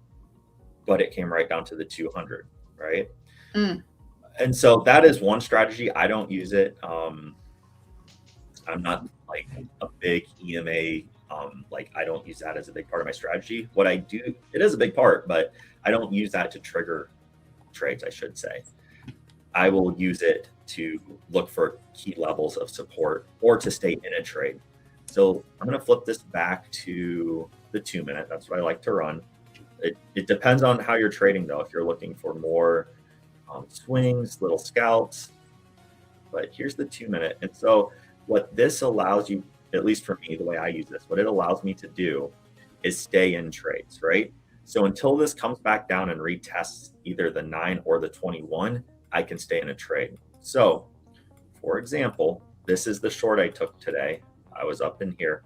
but it came right down to the 200, right? Mm. And so that is one strategy. I don't use it. I'm not like a big EMA. Like I don't use that as a big part of my strategy. What I do, it is a big part, but I don't use that to trigger trades, I should say. I will use it to look for key levels of support or to stay in a trade. So I'm going to flip this back to the 2 minute. That's what I like to run. It depends on how you're trading though. If you're looking for more swings, little scalps, but here's the 2 minute. And so what this allows you, at least for me, the way I use this, what it allows me to do is stay in trades, right? So until this comes back down and retests either the 9 or the 21, I can stay in a trade. So for example, this is the short I took today. I was up in here.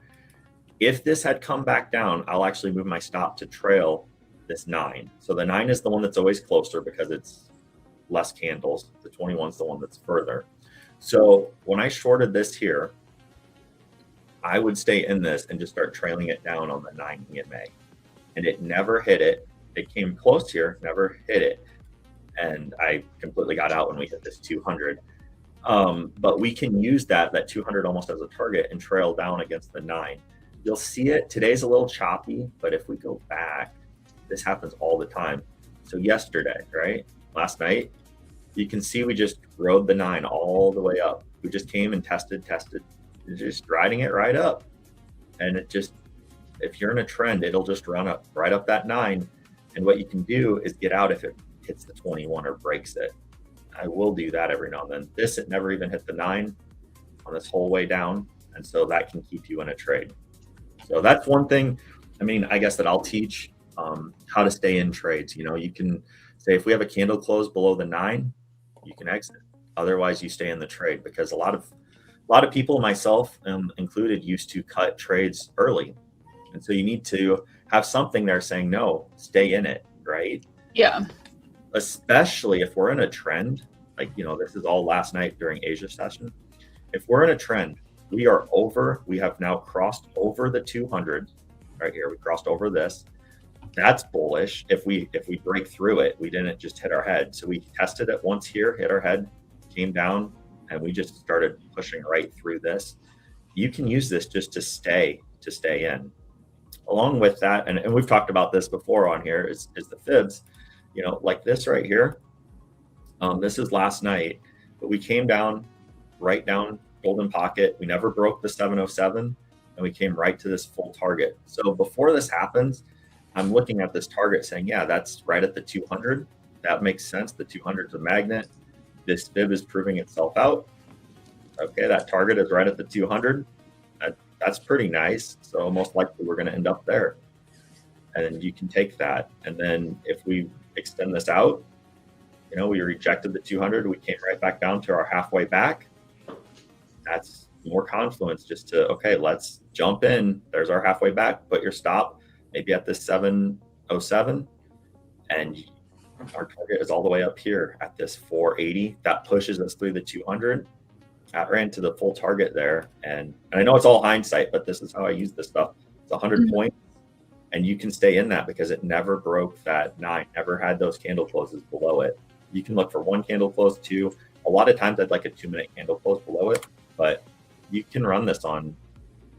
If this had come back down, I'll actually move my stop to trail this 9. So the 9 is the one that's always closer because it's less candles. The 21 is the one that's further. So when I shorted this here, I would stay in this and just start trailing it down on the 9 EMA. And it never hit it. It came close here, never hit it. And I completely got out when we hit this 200. But we can use that 200 almost as a target and trail down against the 9. You'll see it. Today's a little choppy, but if we go back, this happens all the time. So yesterday, right? Last night, you can see we just rode the 9 all the way up. We just came and tested, just riding it right up. And it just, if you're in a trend, it'll just run up right up that 9. And what you can do is get out if it hits the 21 or breaks it. I will do that every now and then. This, it never even hit the 9 on this whole way down. And so that can keep you in a trade. So that's one thing, I mean, I guess that I'll teach how to stay in trades. You know, you can say if we have a candle close below the 9, you can exit. Otherwise, you stay in the trade because a lot of people, myself included, used to cut trades early. And so you need to have something there saying, no, stay in it, right? Yeah. Especially if we're in a trend, like, you know, this is all last night during Asia session. If we're in a trend, we have now crossed over the 200 right here. We crossed over this. That's bullish. If we break through it, we didn't just hit our head. So we tested it once here, hit our head, came down, and we just started pushing right through this. You can use this just to stay in. Along with that, and we've talked about this before on here, is the fibs. You know, like this right here. This is last night, but we came down, right down golden pocket. We never broke the 707, and we came right to this full target. So before this happens, I'm looking at this target saying, yeah, that's right at the 200. That makes sense. The 200 is a magnet. This fib is proving itself out. Okay, that target is right at the 200. That's pretty nice. So most likely we're going to end up there. And you can take that. And then if we extend this out, you know, we rejected the 200. We came right back down to our halfway back. That's more confluence just to, okay, let's jump in. There's our halfway back. Put your stop maybe at this 707. And our target is all the way up here at this 480. That pushes us through the 200. I ran to the full target there. And I know it's all hindsight, but this is how I use this stuff. It's 100 points. And you can stay in that because it never broke that 9, never had those candle closes below it. You can look for 1 candle close, 2. A lot of times I'd like a 2-minute candle close below it, but you can run this on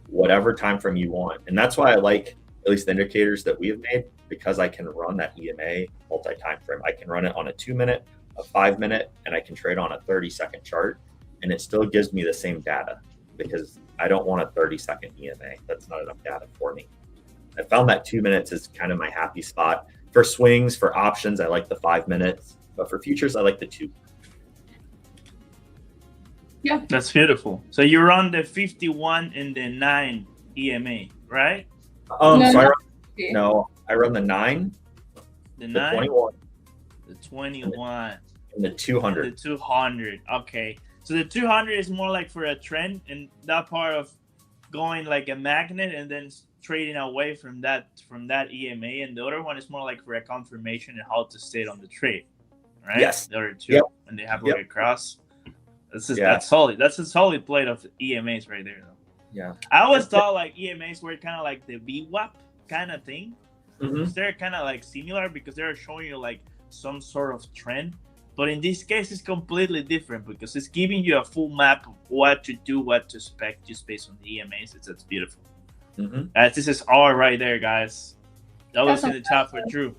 whatever time frame you want. And that's why I like at least the indicators that we have made, because I can run that EMA multi-time frame. I can run it on a 2-minute, a 5-minute, and I can trade on a 30-second chart. And it still gives me the same data because I don't want a 30-second EMA. That's not enough data for me. I found that 2 minutes is kind of my happy spot. For swings, for options, I like the 5 minutes. But for futures, I like the 2. Yeah. That's beautiful. So you run the 51 and the 9 EMA, right? I run the 9, the 9, 9, 21, the 21, and the 200. The 200. Okay. So the 200 is more like for a trend, and that part of going like a magnet and then trading away from that EMA, and the other one is more like for a confirmation and how to stay on the trade, right? Yes. The other two, when they have like a cross. That's solid. That's a solid plate of EMAs right there, though. Yeah. I always thought like EMAs were kind of like the VWAP kind of thing. Mm-hmm. They're kind of like similar because they're showing you like some sort of trend. But in this case, it's completely different because it's giving you a full map of what to do, what to expect, just based on the EMAs. It's beautiful. Mm-hmm. This is all right there, guys. That was in the chat for Drew.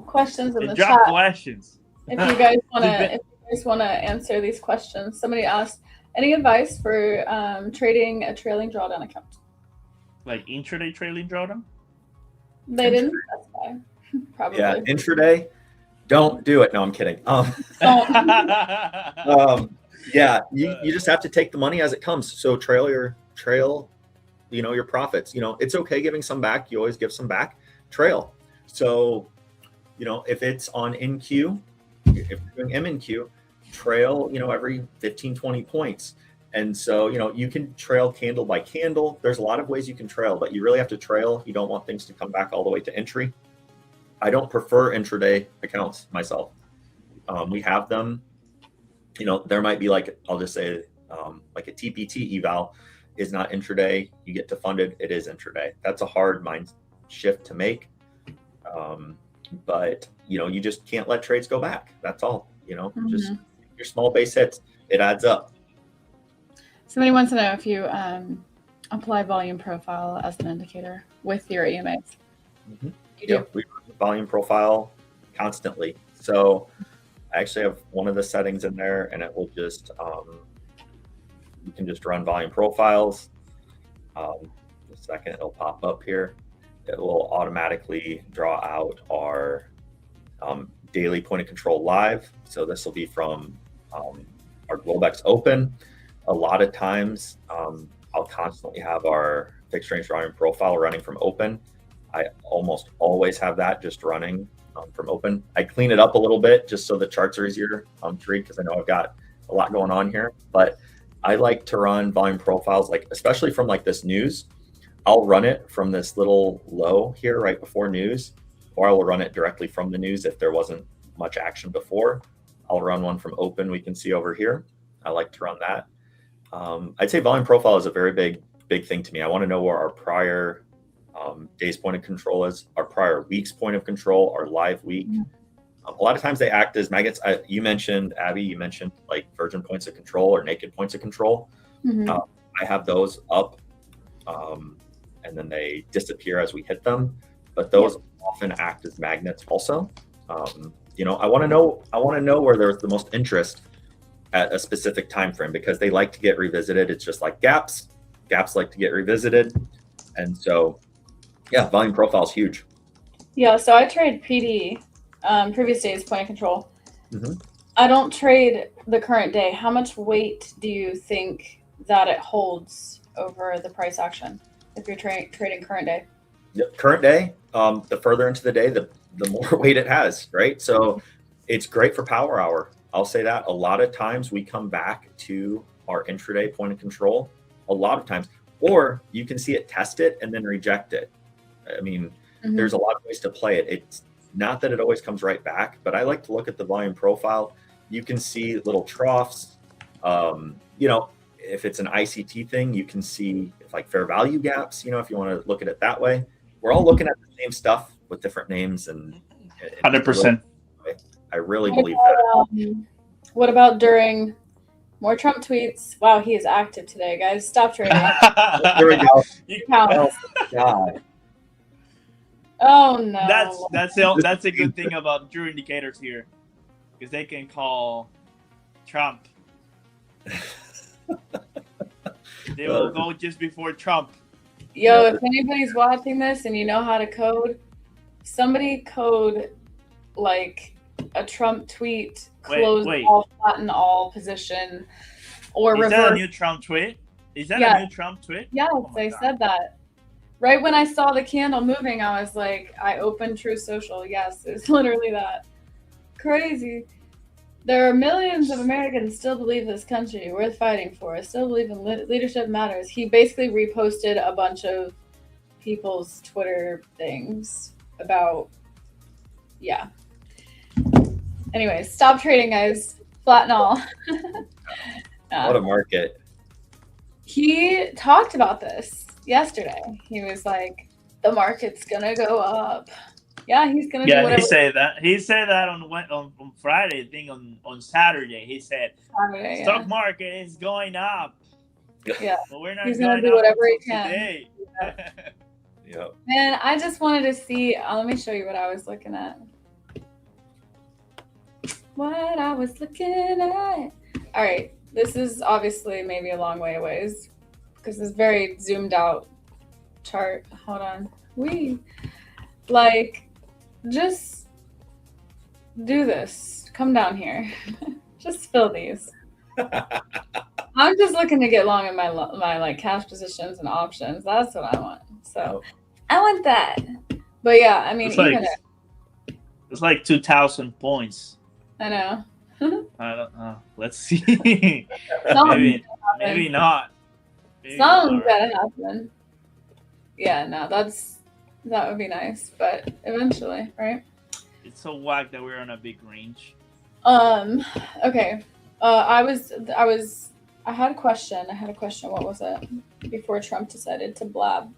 Questions in the Drop chat. questions. If you guys want to answer these questions, somebody asked, any advice for trading a trailing drawdown account? Like intraday trailing drawdown? They didn't specify. Probably. Yeah, intraday. Don't do it. No, I'm kidding. Yeah, you just have to take the money as it comes. So trail, your profits. It's okay giving some back. You always give some back. Trail. So, if it's on NQ, if you're doing MNQ, trail, every 15, 20 points. And so, you can trail candle by candle. There's a lot of ways you can trail, but you really have to trail. You don't want things to come back all the way to entry. I don't prefer intraday accounts myself. We have them, there might be I'll just say like a TPT eval is not intraday. You get to funded, it is intraday. That's a hard mind shift to make. But you just can't let trades go back. That's all, just your small base hits, it adds up. Somebody wants to know if you apply volume profile as an indicator with your EMAs. Mm-hmm. Yeah, we run volume profile constantly. So I actually have one of the settings in there, and it will just you can just run volume profiles. A second, it'll pop up here. It will automatically draw out our daily point of control live. So this will be from our Globex Open. A lot of times, I'll constantly have our fixed range volume profile running from Open. I almost always have that just running from Open. I clean it up a little bit just so the charts are easier to read because I know I've got a lot going on here. But I like to run volume profiles, especially from this news. I'll run it from this little low here right before news, or I will run it directly from the news if there wasn't much action before. I'll run one from Open. We can see over here. I like to run that. I'd say volume profile is a very big thing to me. I want to know where our prior day's point of control is, our prior week's point of control, our live week. A lot of times they act as magnets. You mentioned, Abby, virgin points of control or naked points of control. Mm-hmm. I have those up and then they disappear as we hit them. But those often act as magnets also. I want to know where there's the most interest at a specific time frame because they like to get revisited. It's just like gaps. Gaps like to get revisited. And so volume profile is huge. Yeah, so I trade PD, previous day's point of control. Mm-hmm. I don't trade the current day. How much weight do you think that it holds over the price action if you're trading current day? Current day, the further into the day, the more weight it has, right? So it's great for power hour. I'll say that. A lot of times we come back to our intraday point of control. A lot of times. Or you can see it, test it, and then reject it. I mean, There's a lot of ways to play it. It's not that it always comes right back, but I like to look at the volume profile. You can see little troughs. If it's an ICT thing, you can see fair value gaps, if you want to look at it that way. We're all looking at the same stuff with different names and 100%. I really believe that. What about during more Trump tweets? Wow, he is active today, guys. Stop trading. Here we go. Oh, God. Oh no. That's a good thing about Drew indicators here, because they can call Trump. They will go just before Trump. Yo, if anybody's watching this and you know how to code, somebody code a Trump tweet, close all, flatten all position, or Is reverse. that a new Trump tweet? Is that a new Trump tweet? Yes, they said that. Right when I saw the candle moving, I was like, I opened True Social. Yes, it's literally that. Crazy. There are millions of Americans still believe this country worth fighting for. Still believe in leadership matters. He basically reposted a bunch of people's Twitter things about, Anyways, stop trading, guys. Flatten all. What a market. He talked about this yesterday. He was like, the market's gonna go up. Yeah, he's gonna do Yeah, whatever. he said that on Friday. I think on Saturday he said Saturday, stock market is going up. Yeah. But we're not He's gonna going do up whatever he until can. today. Yep. And I just wanted to see. Let me show you what I was looking at. What I was looking at. All right, this is obviously maybe a long way away because it's very zoomed out chart. Hold on. Just do this. Come down here. Just fill these. I'm just looking to get long in my like cash positions and options. That's what I want. So I want that. But yeah, I mean, it's like 2,000 points. I know. I don't know. Let's see. maybe not. Something's gotta happen. Yeah, no, that would be nice, but eventually, right? It's so whack that we're on a big range. Okay. I had a question. What was it? Before Trump decided to blab.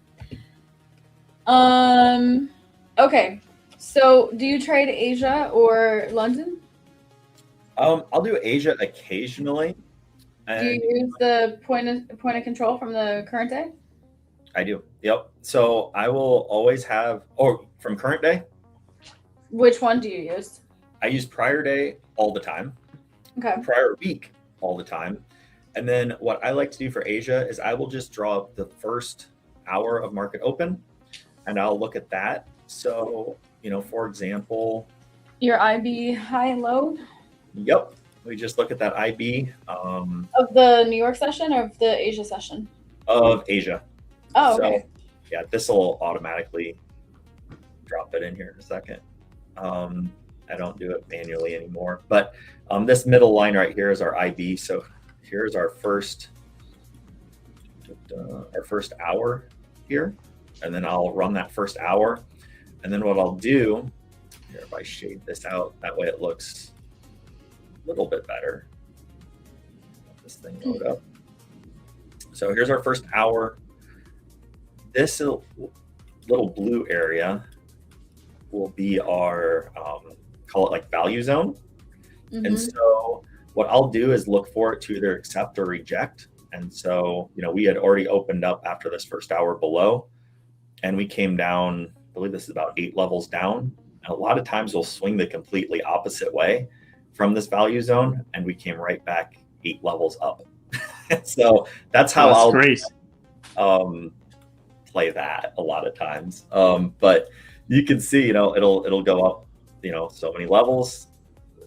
Okay. So do you trade Asia or London? I'll do Asia occasionally. Do you use the point of control from the current day? I do. Yep. So I will always have, from current day? Which one do you use? I use prior day all the time. Okay. Prior week all the time. And then what I like to do for Asia is I will just draw up the first hour of market open and I'll look at that. So, for example, your IB high and low? Yep. We just look at that IB. Of the New York session or of the Asia session? Of Asia. Oh, okay. So, yeah, this will automatically drop it in here in a second. I don't do it manually anymore. But this middle line right here is our IB. So here's our first hour here. And then I'll run that first hour. And then what I'll do, here, if I shade this out, that way it looks a little bit better. Let this thing load up. So here's our first hour. This little blue area will be our, call it like value zone. Mm-hmm. And so what I'll do is look for it to either accept or reject. And so, we had already opened up after this first hour below and we came down, I believe this is about 8 levels down. And a lot of times we'll swing the completely opposite way from this value zone. And we came right back 8 levels up. So that's how I'll play that a lot of times. But you can see, it'll go up, so many levels.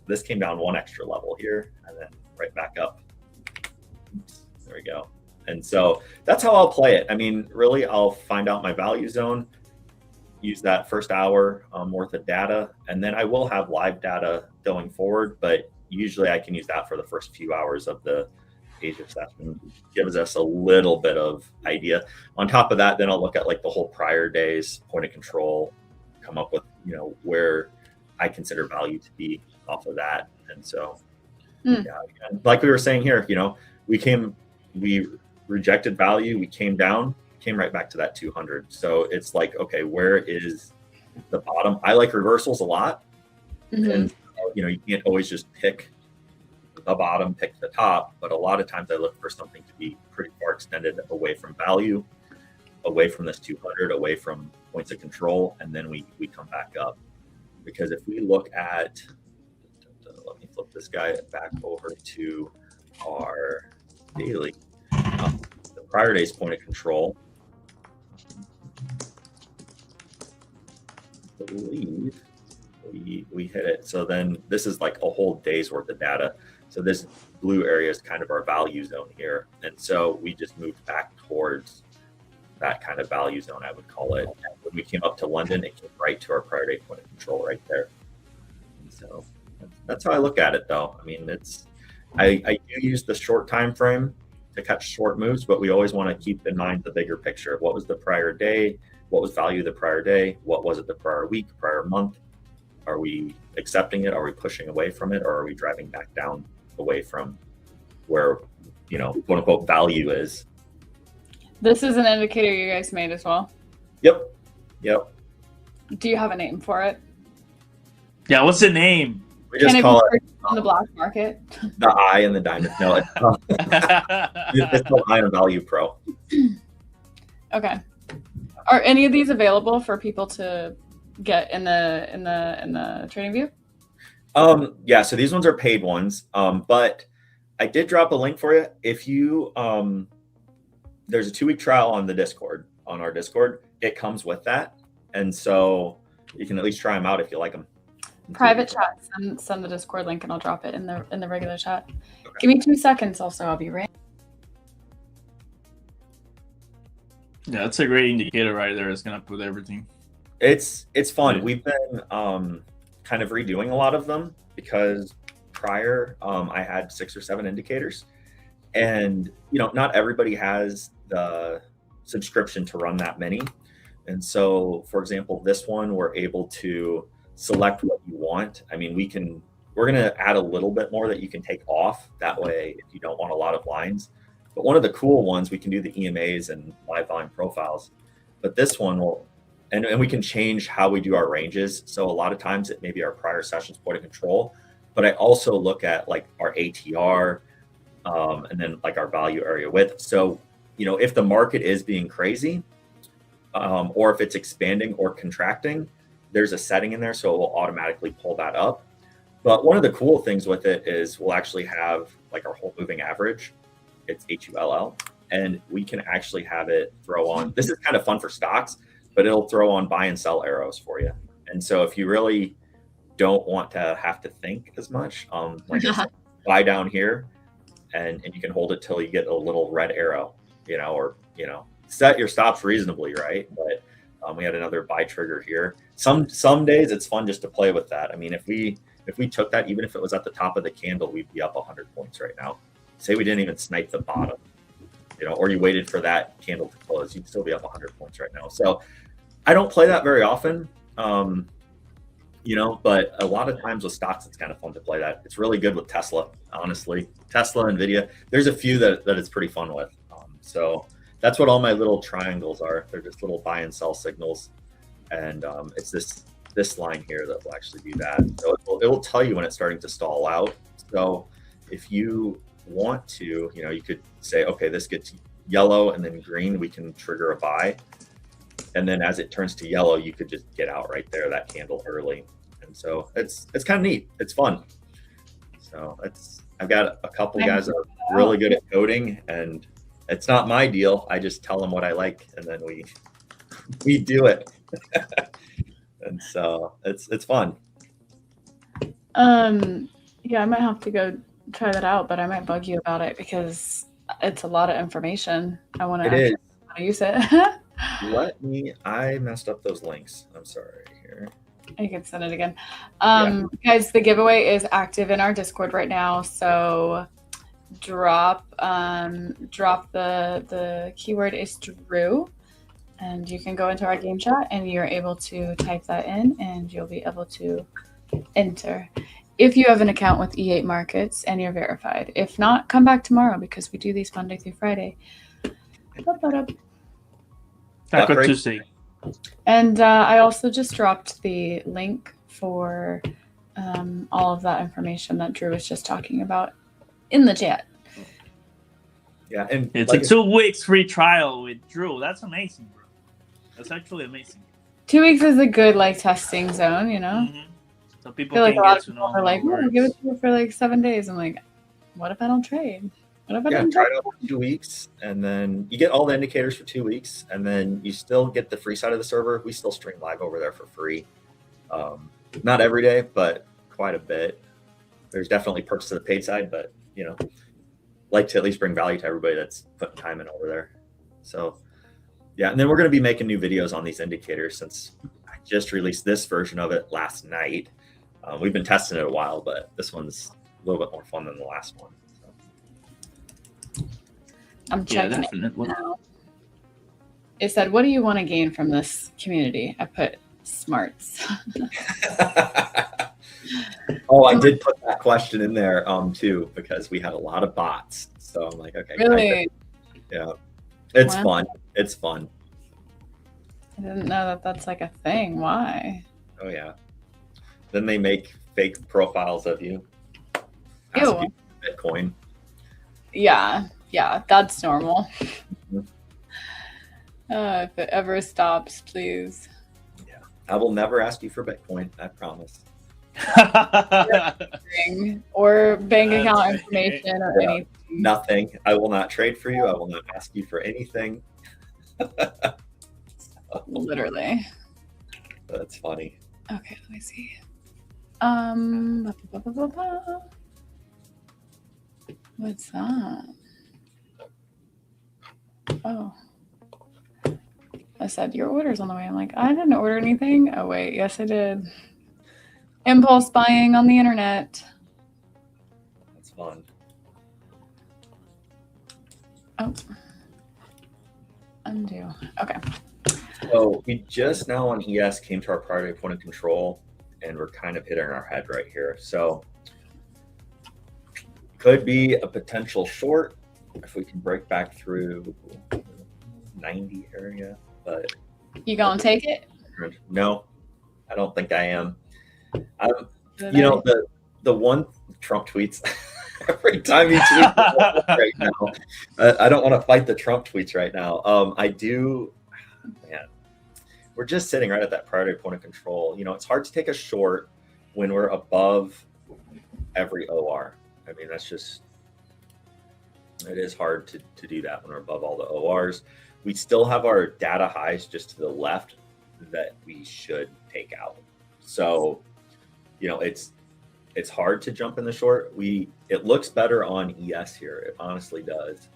This came down 1 extra level here and then right back up. Oops, there we go. And so that's how I'll play it. I mean, really, I'll find out my value zone, use that first hour worth of data, and then I will have live data going forward, but usually I can use that for the first few hours of the Asia session. Gives us a little bit of idea. On top of that, then I'll look at like the whole prior day's point of control, come up with, where I consider value to be off of that. And so, yeah, like we were saying here, we rejected value, we came down, came right back to that 200. So it's like, okay, where is the bottom? I like reversals a lot. Mm-hmm. And, you can't always just pick the bottom, pick the top, but a lot of times I look for something to be pretty far extended away from value, away from this 200, away from points of control, and then we come back up. Because if we look at, let me flip this guy back over to our daily, the prior day's point of control. I believe we hit it. So then this is like a whole day's worth of data. So this blue area is kind of our value zone here. And so we just moved back towards that kind of value zone, I would call it. And when we came up to London, it came right to our prior day point of control right there. And so that's how I look at it, though. I mean, I do use the short time frame to catch short moves, but we always want to keep in mind the bigger picture. What was the prior day? What was value the prior day? What was it the prior week, prior month? Are we accepting it? Are we pushing away from it? Or are we driving back down away from where quote unquote value is. This is an indicator you guys made as well. Yep. Do you have a name for it? Yeah, what's the name? We just call it on the black market. the eye and the diamond. No, it's called Eye and Value Pro. Okay. Are any of these available for people to get in the trading view? Yeah, so these ones are paid ones. But I did drop a link for you. If you there's a 2-week trial on our Discord. It comes with that. And so you can at least try them out if you like them. Private chat, send the Discord link and I'll drop it in the regular chat. Okay. Give me 2 seconds also, I'll be right. Yeah, that's a great indicator right there. It's gonna put everything. It's fun. Yeah. We've been kind of redoing a lot of them because prior I had 6 or 7 indicators, and not everybody has the subscription to run that many. And so, for example, this one we're able to select what you want. I mean, we're going to add a little bit more that you can take off. That way, if you don't want a lot of lines. But one of the cool ones, we can do the EMAs and live volume profiles. But this one will, and we can change how we do our ranges. So a lot of times it may be our prior sessions point of control. But I also look at like our ATR and then like our value area width. So, if the market is being crazy or if it's expanding or contracting, there's a setting in there, so it will automatically pull that up. But one of the cool things with it is we'll actually have like our whole moving average. It's HULL, and we can actually have it throw on. This is kind of fun for stocks, but it'll throw on buy and sell arrows for you. And so if you really don't want to have to think as much, like buy down here, and you can hold it till you get a little red arrow, or set your stops reasonably, right? But we had another buy trigger here. Some days it's fun just to play with that. I mean, if we took that, even if it was at the top of the candle, we'd be up 100 points right now. Say we didn't even snipe the bottom, or you waited for that candle to close, you'd still be up 100 points right now. So I don't play that very often, but a lot of times with stocks, it's kind of fun to play that. It's really good with Tesla, honestly. Tesla, Nvidia, there's a few that it's pretty fun with. So that's what all my little triangles are. They're just little buy and sell signals. And it's this line here that will actually do that. So it will tell you when it's starting to stall out. So if you want to, you could say, okay, this gets yellow and then green, we can trigger a buy. And then as it turns to yellow, you could just get out right there, that candle early. And so it's kind of neat. It's fun. So I've got a couple guys that are really good at coding, and it's not my deal. I just tell them what I like, and then we do it. And so it's fun. Yeah, I might have to go try that out, but I might bug you about it because it's a lot of information. I want to use it. I messed up those links. I'm sorry here. I can send it again. Guys, the giveaway is active in our Discord right now. So drop the keyword is Drew, and you can go into our game chat and you're able to type that in and you'll be able to enter if you have an account with E8 Markets and you're verified. If not, come back tomorrow because we do these Monday through Friday. Tuesday. And I also just dropped the link for all of that information that Drew was just talking about in the chat. Yeah, and it's like a 2 weeks free trial with Drew. That's amazing, bro. That's actually amazing. 2 weeks is a good testing zone, Mm-hmm. So people I feel can like a lot get of to people know. are like, "Oh, give it to you for 7 days." I'm like, what if I don't trade? What if I don't try trade? it out for 2 weeks, and then you get all the indicators for 2 weeks, and then you still get the free side of the server. We still stream live over there for free. Not every day, but quite a bit. There's definitely perks to the paid side, but like to at least bring value to everybody that's putting time in over there. So yeah, and then we're going to be making new videos on these indicators since I just released this version of it last night. We've been testing it a while, but this one's a little bit more fun than the last one. So. I'm checking it now. It said, what do you want to gain from this community? I put smarts. Oh, I did put that question in there too, because we had a lot of bots. So I'm like, okay, Really? yeah, it's Wow. fun. It's fun. I didn't know that that's like a thing. Why? Oh yeah. Then they make fake profiles of you. Ew. Ask you for Bitcoin. Yeah, that's normal. Mhm. If it ever stops, please. I will never ask you for Bitcoin. I promise. Or bank That's account right. information or Yeah. anything. Nothing. I will not trade for you. I will not ask you for anything. Literally. That's funny. Okay, let me see. Ba, ba, ba, ba, ba. What's that? Oh. I said, your order's on the way. I'm like, I didn't order anything. Oh, wait. Yes, I did. Impulse buying on the internet. That's fun. Oh. Undo. Okay. So we just now on ES came to our priority point of control, and we're kind of hitting our head right here. So could be a potential short if we can break back through 90 area, but You gonna take it? no, I don't think I am. Did You know, the one Trump tweets every time he tweets right now. I don't want to fight the Trump tweets right now. I do, man. We're just sitting right at that priority point of control. You know, it's hard to take a short when we're above every OR. I mean, that's just, it is hard to do that when we're above all the ORs. We still have our data highs just to the left that we should take out. So, you know, it's hard to jump in the short. It looks better on ES here. It honestly does.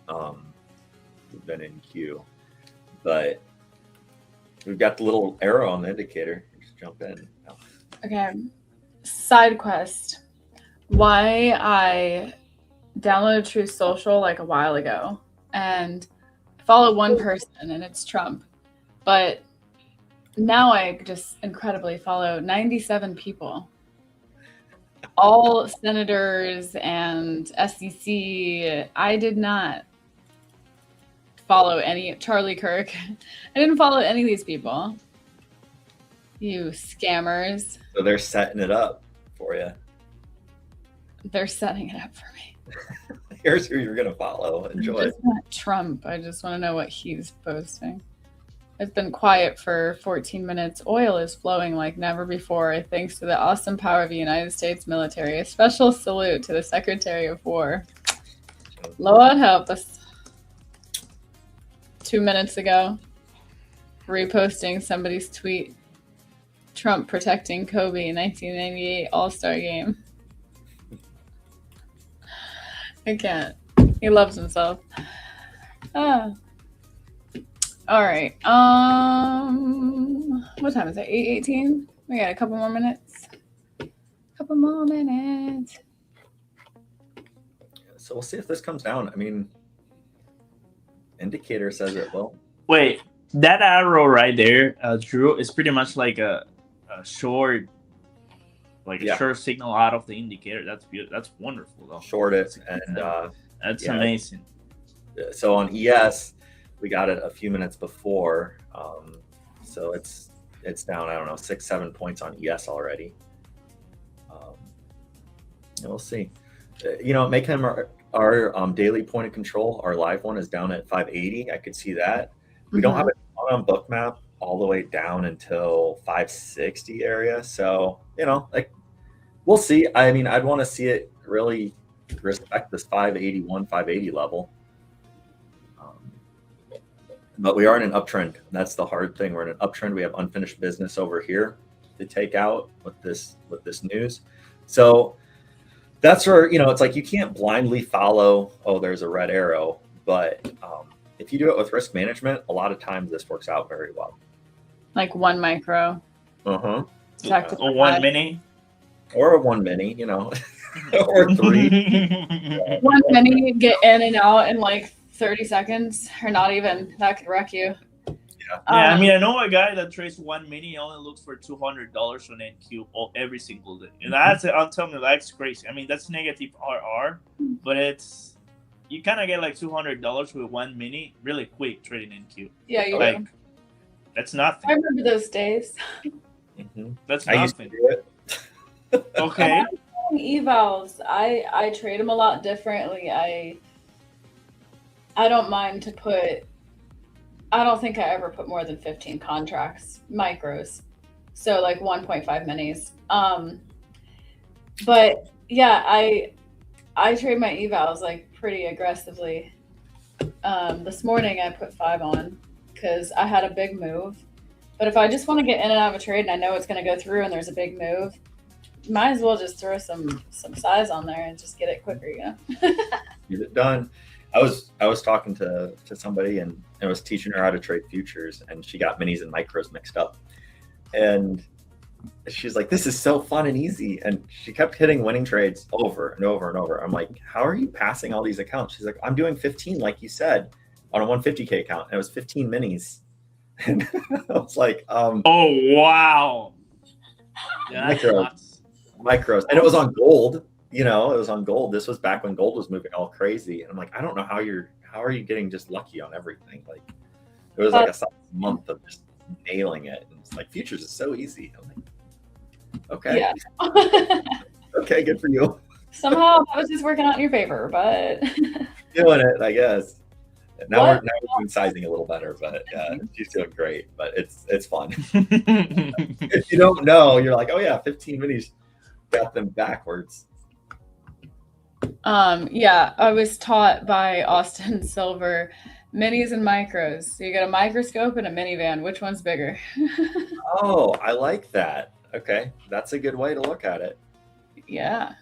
Than in Q, but we've got the little arrow on the indicator. Just jump in. Oh. Okay. Side quest. Why I downloaded Truth Social like a while ago and follow one person and it's Trump. But now I just incredibly follow 97 people. All senators and SEC. I did not follow any Charlie Kirk. I didn't follow any of these people. You scammers. So they're setting it up for you. They're setting it up for me. Here's who you're gonna follow. Enjoy. It's not Trump. I just want to know what he's posting. It's been quiet for 14 minutes. Oil is flowing like never before, thanks to the awesome power of the United States military. A special salute to the Secretary of War. Lord help us. 2 minutes ago, reposting somebody's tweet. Trump protecting Kobe 1998 All-Star game. I can't. He loves himself. All right. What time is it? 8:18. We got a couple more minutes. So we'll see if this comes down. I mean, indicator says it will. Wait, that arrow right there, Drew, is pretty much like a short, a short signal out of the indicator. That's beautiful. That's wonderful, though. Short it, and that's amazing. So on ES, we got it a few minutes before, so it's down, I don't know, 6-7 points on ES already. And we'll see. You know, making our daily point of control, our live one is down at 580. I could see that. We don't have it on Bookmap all the way down until 560 area. So, you know, like, we'll see. I mean, I'd want to see it really respect this 581, 580 level. But we are in an uptrend. That's the hard thing. We're in an uptrend. We have unfinished business over here to take out with this news. So that's where, you know, it's like you can't blindly follow, oh, there's a red arrow. But if you do it with risk management, a lot of times this works out very well. Like 1 micro. Or 1 mini. Or a 1 mini, you know, or 3. 1 mini, get in and out in like 30 seconds, or not even. That could wreck you. Yeah, I mean, I know a guy that trades 1 mini, only looks for $200 on NQ every single day. And I'm telling you, that's crazy. I mean, that's negative RR, but it's you kind of get like $200 with one mini really quick trading in queue. Yeah, you Like do. that's I nothing. remember those days. Mhm. That's I used to nothing. do it. Okay. Evals, I trade them a lot differently. I don't mind to put. I don't think I ever put more than 15 contracts, micros, so like 1.5 minis. But yeah, I trade my evals like pretty aggressively. This morning I put 5 on because I had a big move. But if I just want to get in and out of a trade and I know it's going to go through and there's a big move, might as well just throw some size on there and just get it quicker, you know. Get it done. I was talking to somebody and I was teaching her how to trade futures, and she got minis and micros mixed up. And she's like, "This is so fun and easy." And she kept hitting winning trades over and over and over. I'm like, "How are you passing all these accounts?" She's like, "I'm doing 15, like you said, on a 150K account. And it was 15 minis." And I was like, Oh wow. Yeah, that's Micros. nuts. Micros. And it was on gold. You know, it was on gold. This was back when gold was moving all crazy. And I'm like, I don't know how are you getting just lucky on everything? Like it was like a solid month of just nailing it. And it's like futures is so easy. I'm like, okay. Yeah. Okay, good for you. Somehow that was just working out in your favor, but Doing it, I guess. Now What? we're doing sizing a little better, but she's doing great. But it's fun. Yeah. If you don't know, you're like, oh yeah, 15 minis, got them backwards. yeah, I was taught by Austin Silver, minis and micros. So you got a microscope and a minivan. Which one's bigger? Oh, I like that. Okay, that's a good way to look at it. Yeah.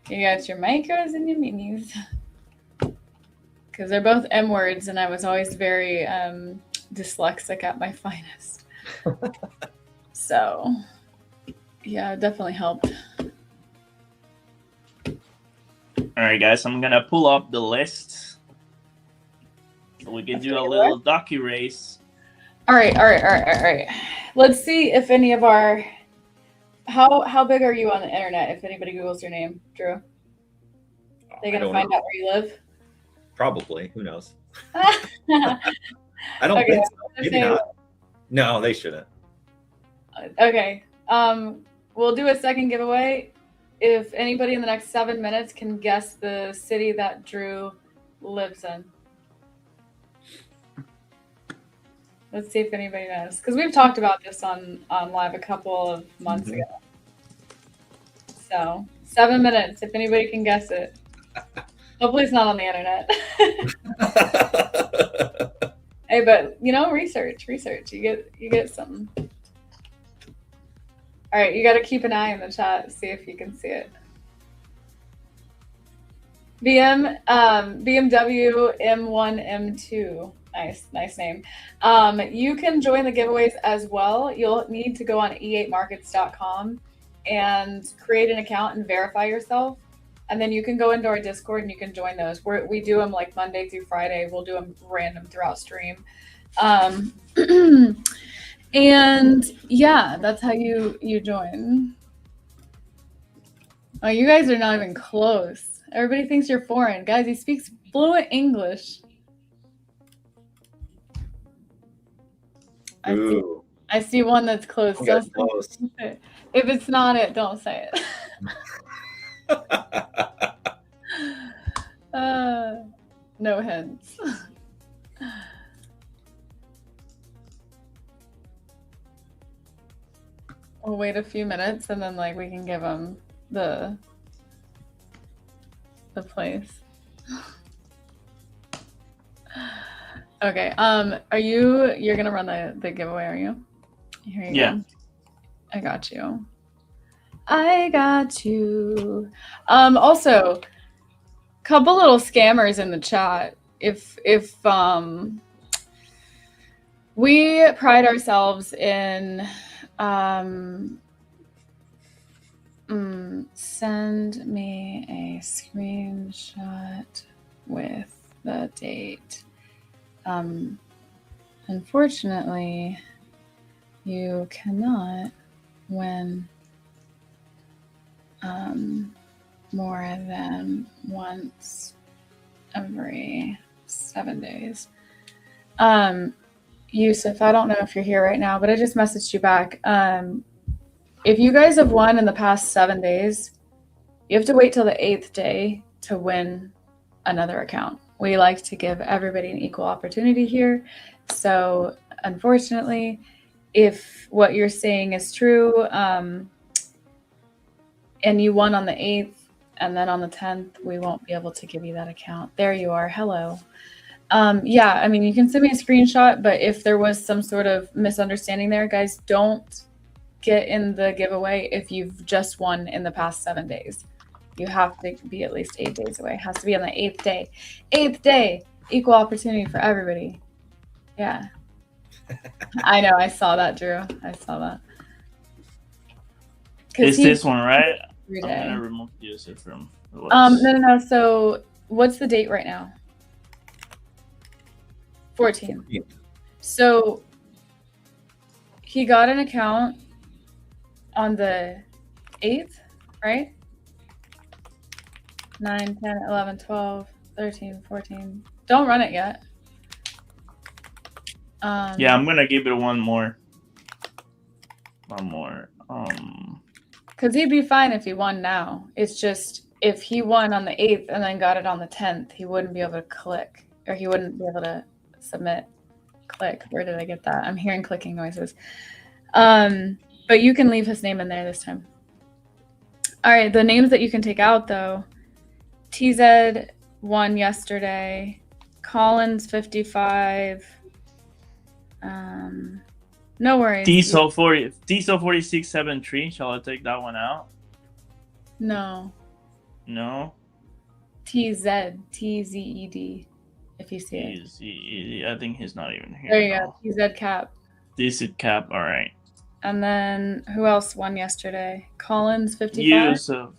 You got your micros and your minis. Because they're both M words, and I was always very dyslexic at my finest. So, yeah, it definitely helped. All right, guys, I'm gonna pull up the list so we can do a little docu race. All right. Let's see if any of our how big are you on the internet? If anybody Googles your name, Drew, they're gonna find out where you live. Probably. Who knows? I don't Okay, think so. Maybe not. No, they shouldn't. Okay. We'll do a second giveaway. If anybody in the next 7 minutes can guess the city that Drew lives in. Let's see if anybody knows. Because we've talked about this on live a couple of months ago. So 7 minutes, if anybody can guess it. Hopefully it's not on the internet. Hey, but you know, research. You get something. All right, you got to keep an eye in the chat, see if you can see it. BMW M1 M2. Nice name. You can join the giveaways as well. You'll need to go on e8markets.com and create an account and verify yourself. And then you can go into our Discord and you can join those. We do them like Monday through Friday. We'll do them random throughout stream. And yeah, that's how you join. Oh, you guys are not even close. Everybody thinks you're foreign. Guys, he speaks fluent English. I see one that's close. Close. If it's not it, don't say it. No hints. We'll wait a few minutes and then like we can give them the place. Okay. You're gonna run the giveaway, are you? Here you go. I got you. Also, couple little scammers in the chat. If we pride ourselves in send me a screenshot with the date. Unfortunately, you cannot win more than once every 7 days. Yusuf, I don't know if you're here right now, but I just messaged you back. If you guys have won in the past 7 days, you have to wait till the 8th day to win another account. We like to give everybody an equal opportunity here. So unfortunately, if what you're saying is true, and you won on the 8th and then on the 10th, we won't be able to give you that account. There you are. Hello. Yeah, I mean, you can send me a screenshot, but if there was some sort of misunderstanding there, guys, don't get in the giveaway if you've just won in the past 7 days. You have to be at least 8 days away. It has to be on the 8th day. 8th day, equal opportunity for everybody. Yeah. I know, I saw that, Drew. I saw that. It's this one, right? Every I'm day. gonna remove Yusuf from the list. No. So what's the date right now? 14. So he got an account on the 8th, right? 9, 10, 11, 12, 13, 14. Don't run it yet. Yeah, I'm gonna give it one more. One more. Because he'd be fine if he won now. It's just if he won on the 8th and then got it on the 10th, he wouldn't be able to click, or he wouldn't be able to submit. Click. Where did I get that? I'm hearing clicking noises. But you can leave his name in there this time. All right, the names that you can take out though. TZ won yesterday. Collins 55. No worries. Diesel 4673. Shall I take that one out? No. No. TZED. If you see it. I think he's not even here. There you now. go. TZ Cap. This is Cap. All right. And then who else won yesterday? Collins 55. Yusuf.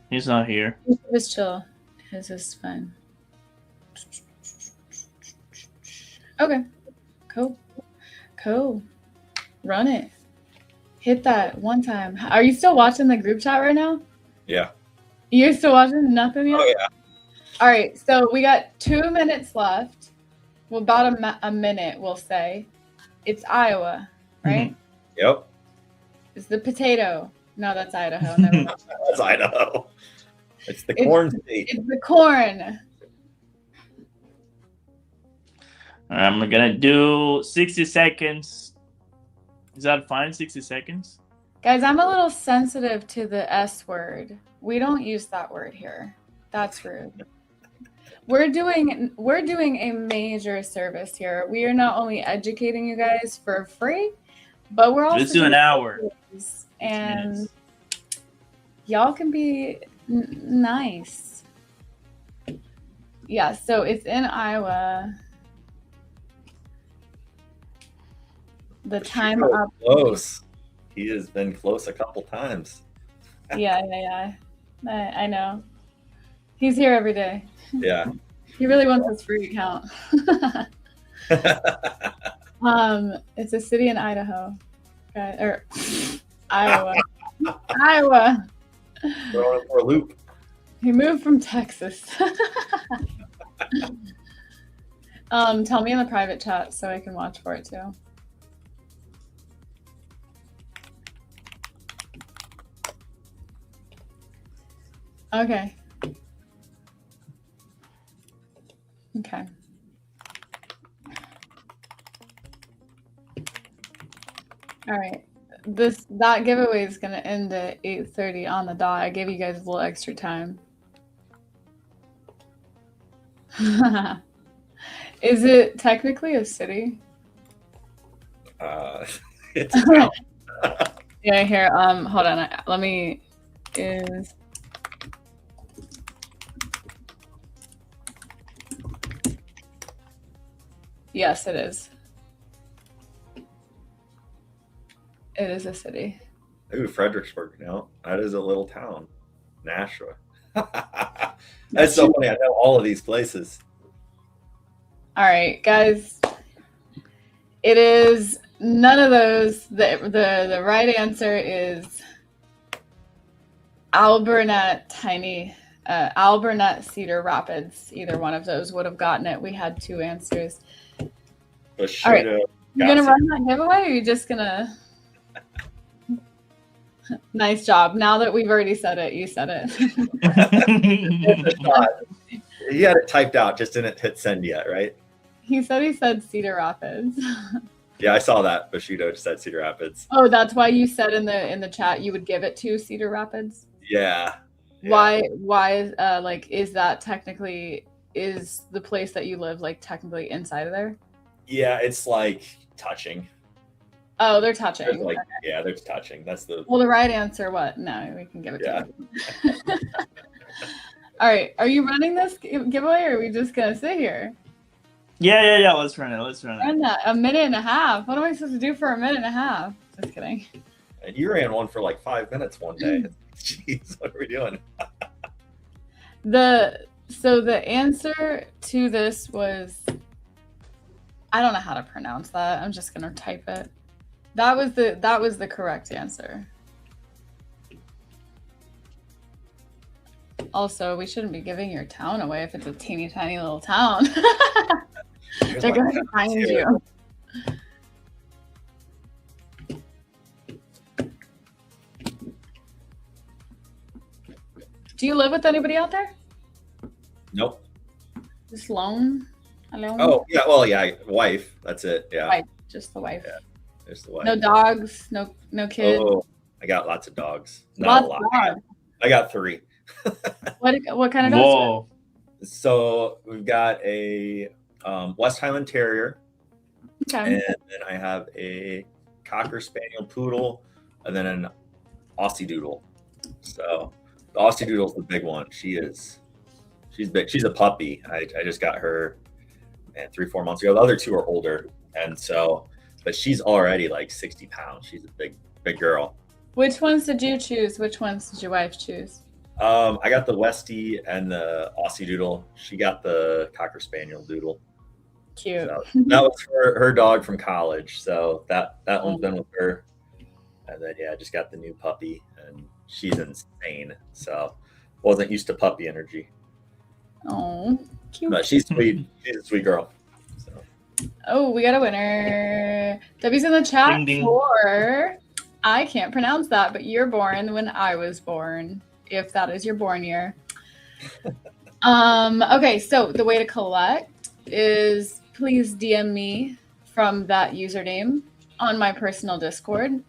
He's not here. Just chill. His is fine. Okay. Cool. Run it. Hit that one time. Are you still watching the group chat right now? Yeah. You're still watching? Nothing yet? Oh, yeah. All right. So we got 2 minutes left. Well, about a minute, we'll say. It's Iowa, right? Yep. It's the potato. No, that's Idaho. Never mind. That's Idaho. It's the corn state. It's the corn. I'm gonna do 60 seconds. Is that fine? 60 seconds? Guys, I'm a little sensitive to the S word. We don't use that word here. That's rude. We're doing a major service here. We are not only educating you guys for free, but we're also Let's do an hour. And y'all can be nice. Yeah, so it's in Iowa. The time up. Close. He has been close a couple times. Yeah. I know. He's here every day. Yeah. He really wants his free account. It's a city in Idaho. Okay, or Iowa. Iowa. Throwing him for a loop. He moved from Texas. Tell me in the private chat so I can watch for it too. Okay. All right. That giveaway is gonna end at 8:30 on the dot. I gave you guys a little extra time. Is it technically a city? It's a town. Yeah, here. Hold on. Let me. Is yes, it is. It is a city. Ooh, Fredericksburg. No, that is a little town. Nashua. That's so funny. I know all of these places. All right, guys. It is none of those. The right answer is Alburnett, Alburnett, Cedar Rapids. Either one of those would have gotten it. We had 2 answers. But All right. should You gonna run that giveaway, or are you just gonna? Nice job. Now that we've already said it, you said it. He had it typed out, just didn't hit send yet, right? He said Cedar Rapids. Yeah, I saw that. Bushido just said Cedar Rapids. Oh, that's why you said in the chat you would give it to Cedar Rapids. Yeah. Why is like, is that technically, is the place that you live like technically inside of there? Yeah, it's like touching. Oh, they're touching. There's like, yeah, they're touching. That's the. Well, the right answer, what? No, we can give it Yeah. to you. All right. Are you running this giveaway, or are we just gonna sit here? Yeah. Let's run it. Run that 1.5 minutes. What am I supposed to do for 1.5 minutes? Just kidding. And you ran one for like 5 minutes one day. Jeez, what are we doing? So the answer to this was, I don't know how to pronounce that. I'm just gonna type it. That was the correct answer. Also, we shouldn't be giving your town away if it's a teeny tiny little town. They're gonna find you. Do you live with anybody out there? Nope. Just alone? Oh, yeah. Well, yeah. Wife. That's it. Yeah. Wife. Just the wife. Yeah. There's the wife. No dogs. No kids. Oh, I got lots of dogs. Not Lots a lot. of dogs. I got 3. What kind of dogs? Whoa. So we've got a West Highland Terrier, Okay. and then I have a Cocker Spaniel Poodle, and then an Aussie Doodle. So the Aussie Doodle's the big one. She's big. She's a puppy. I just got her, 3-4 months ago. The other 2 are older, and so, but she's already like 60 pounds. She's a big girl. Which ones did you choose? Which ones did your wife choose? I got the Westie and the Aussie Doodle. She got the Cocker Spaniel Doodle. Cute. So that was her dog from college. So that one's been with her. And then I just got the new puppy, and she's insane. So wasn't used to puppy energy. Oh, cute. But she's sweet. She's a sweet girl. So. Oh, we got a winner. Debbie's in the chat Ding, ding. for, I can't pronounce that, but you're born when I was born, if that is your born year. Okay, so the way to collect is please DM me from that username on my personal Discord,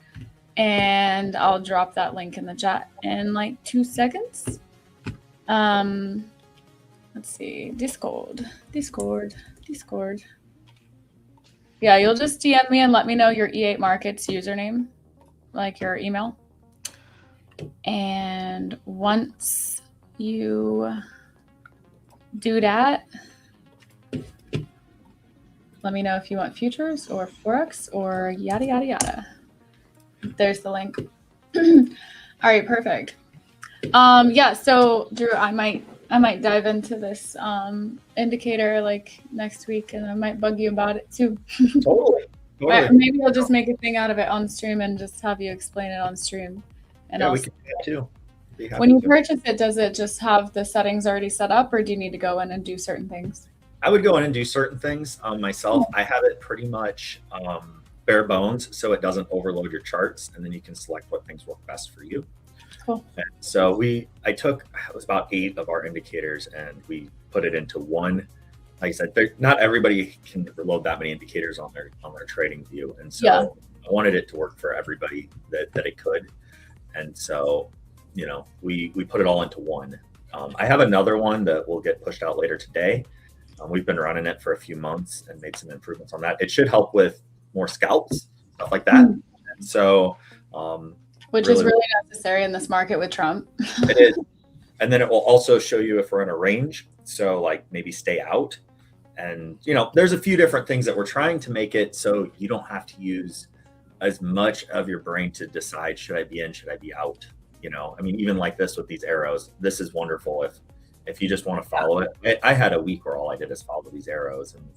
and I'll drop that link in the chat in like 2 seconds. Let's see, Discord. Yeah, you'll just DM me and let me know your E8 Markets username, like your email. And once you do that, let me know if you want futures or forex or yada yada yada. There's the link. All right, perfect. Yeah, so Drew, I might dive into this indicator like next week, and I might bug you about it too. Totally. Or maybe I'll just make a thing out of it on stream and just have you explain it on stream. And Yeah, I'll we can do that too. Be happy when you to. purchase it, does it just have the settings already set up, or do you need to go in and do certain things? I would go in and do certain things myself. I have it pretty much bare bones, so it doesn't overload your charts, and then you can select what things work best for you. Cool. And so it was about 8 of our indicators, and we put it into one. Like I said, not everybody can load that many indicators on their trading view, and so Yeah. I wanted it to work for everybody that it could. And so, we put it all into one. I have another one that will get pushed out later today. We've been running it for a few months and made some improvements on that. It should help with more scalps, stuff like that. And so, Which is really necessary in this market with Trump. it is. And then it will also show you if we're in a range. So like maybe stay out. And, there's a few different things that we're trying to make it so you don't have to use as much of your brain to decide, should I be in, should I be out? Even like this with these arrows, this is wonderful if you just want to follow it. I had a week where all I did is follow these arrows, and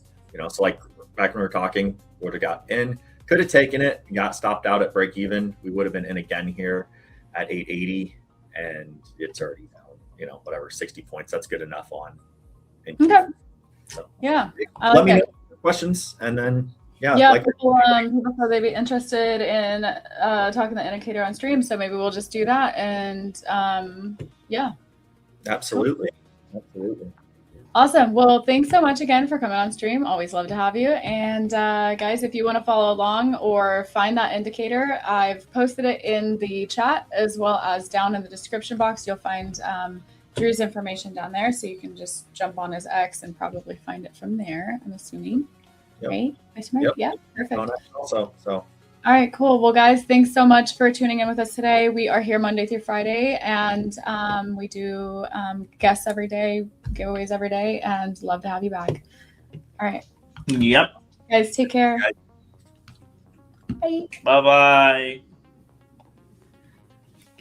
so like back when we were talking, would have got in, could have taken it, got stopped out at break even. We would have been in again here at 880, and it's already down whatever 60 points. That's good enough on. Okay. So Yeah. I let like me it. know questions, and then People said they'd be interested in talking the indicator on stream, so maybe we'll just do that. And absolutely. Awesome. Well, thanks so much again for coming on stream. Always love to have you. And guys, if you want to follow along or find that indicator, I've posted it in the chat as well as down in the description box. You'll find Drew's information down there, so you can just jump on his X and probably find it from there, I'm assuming. Yep. Right? Yep. Yeah, perfect. Also, so. All right, cool. Well, guys, thanks so much for tuning in with us today. We are here Monday through Friday, and we do guests every day, giveaways every day, and love to have you back. All right. Yep. Guys, take care. Bye. Bye-bye.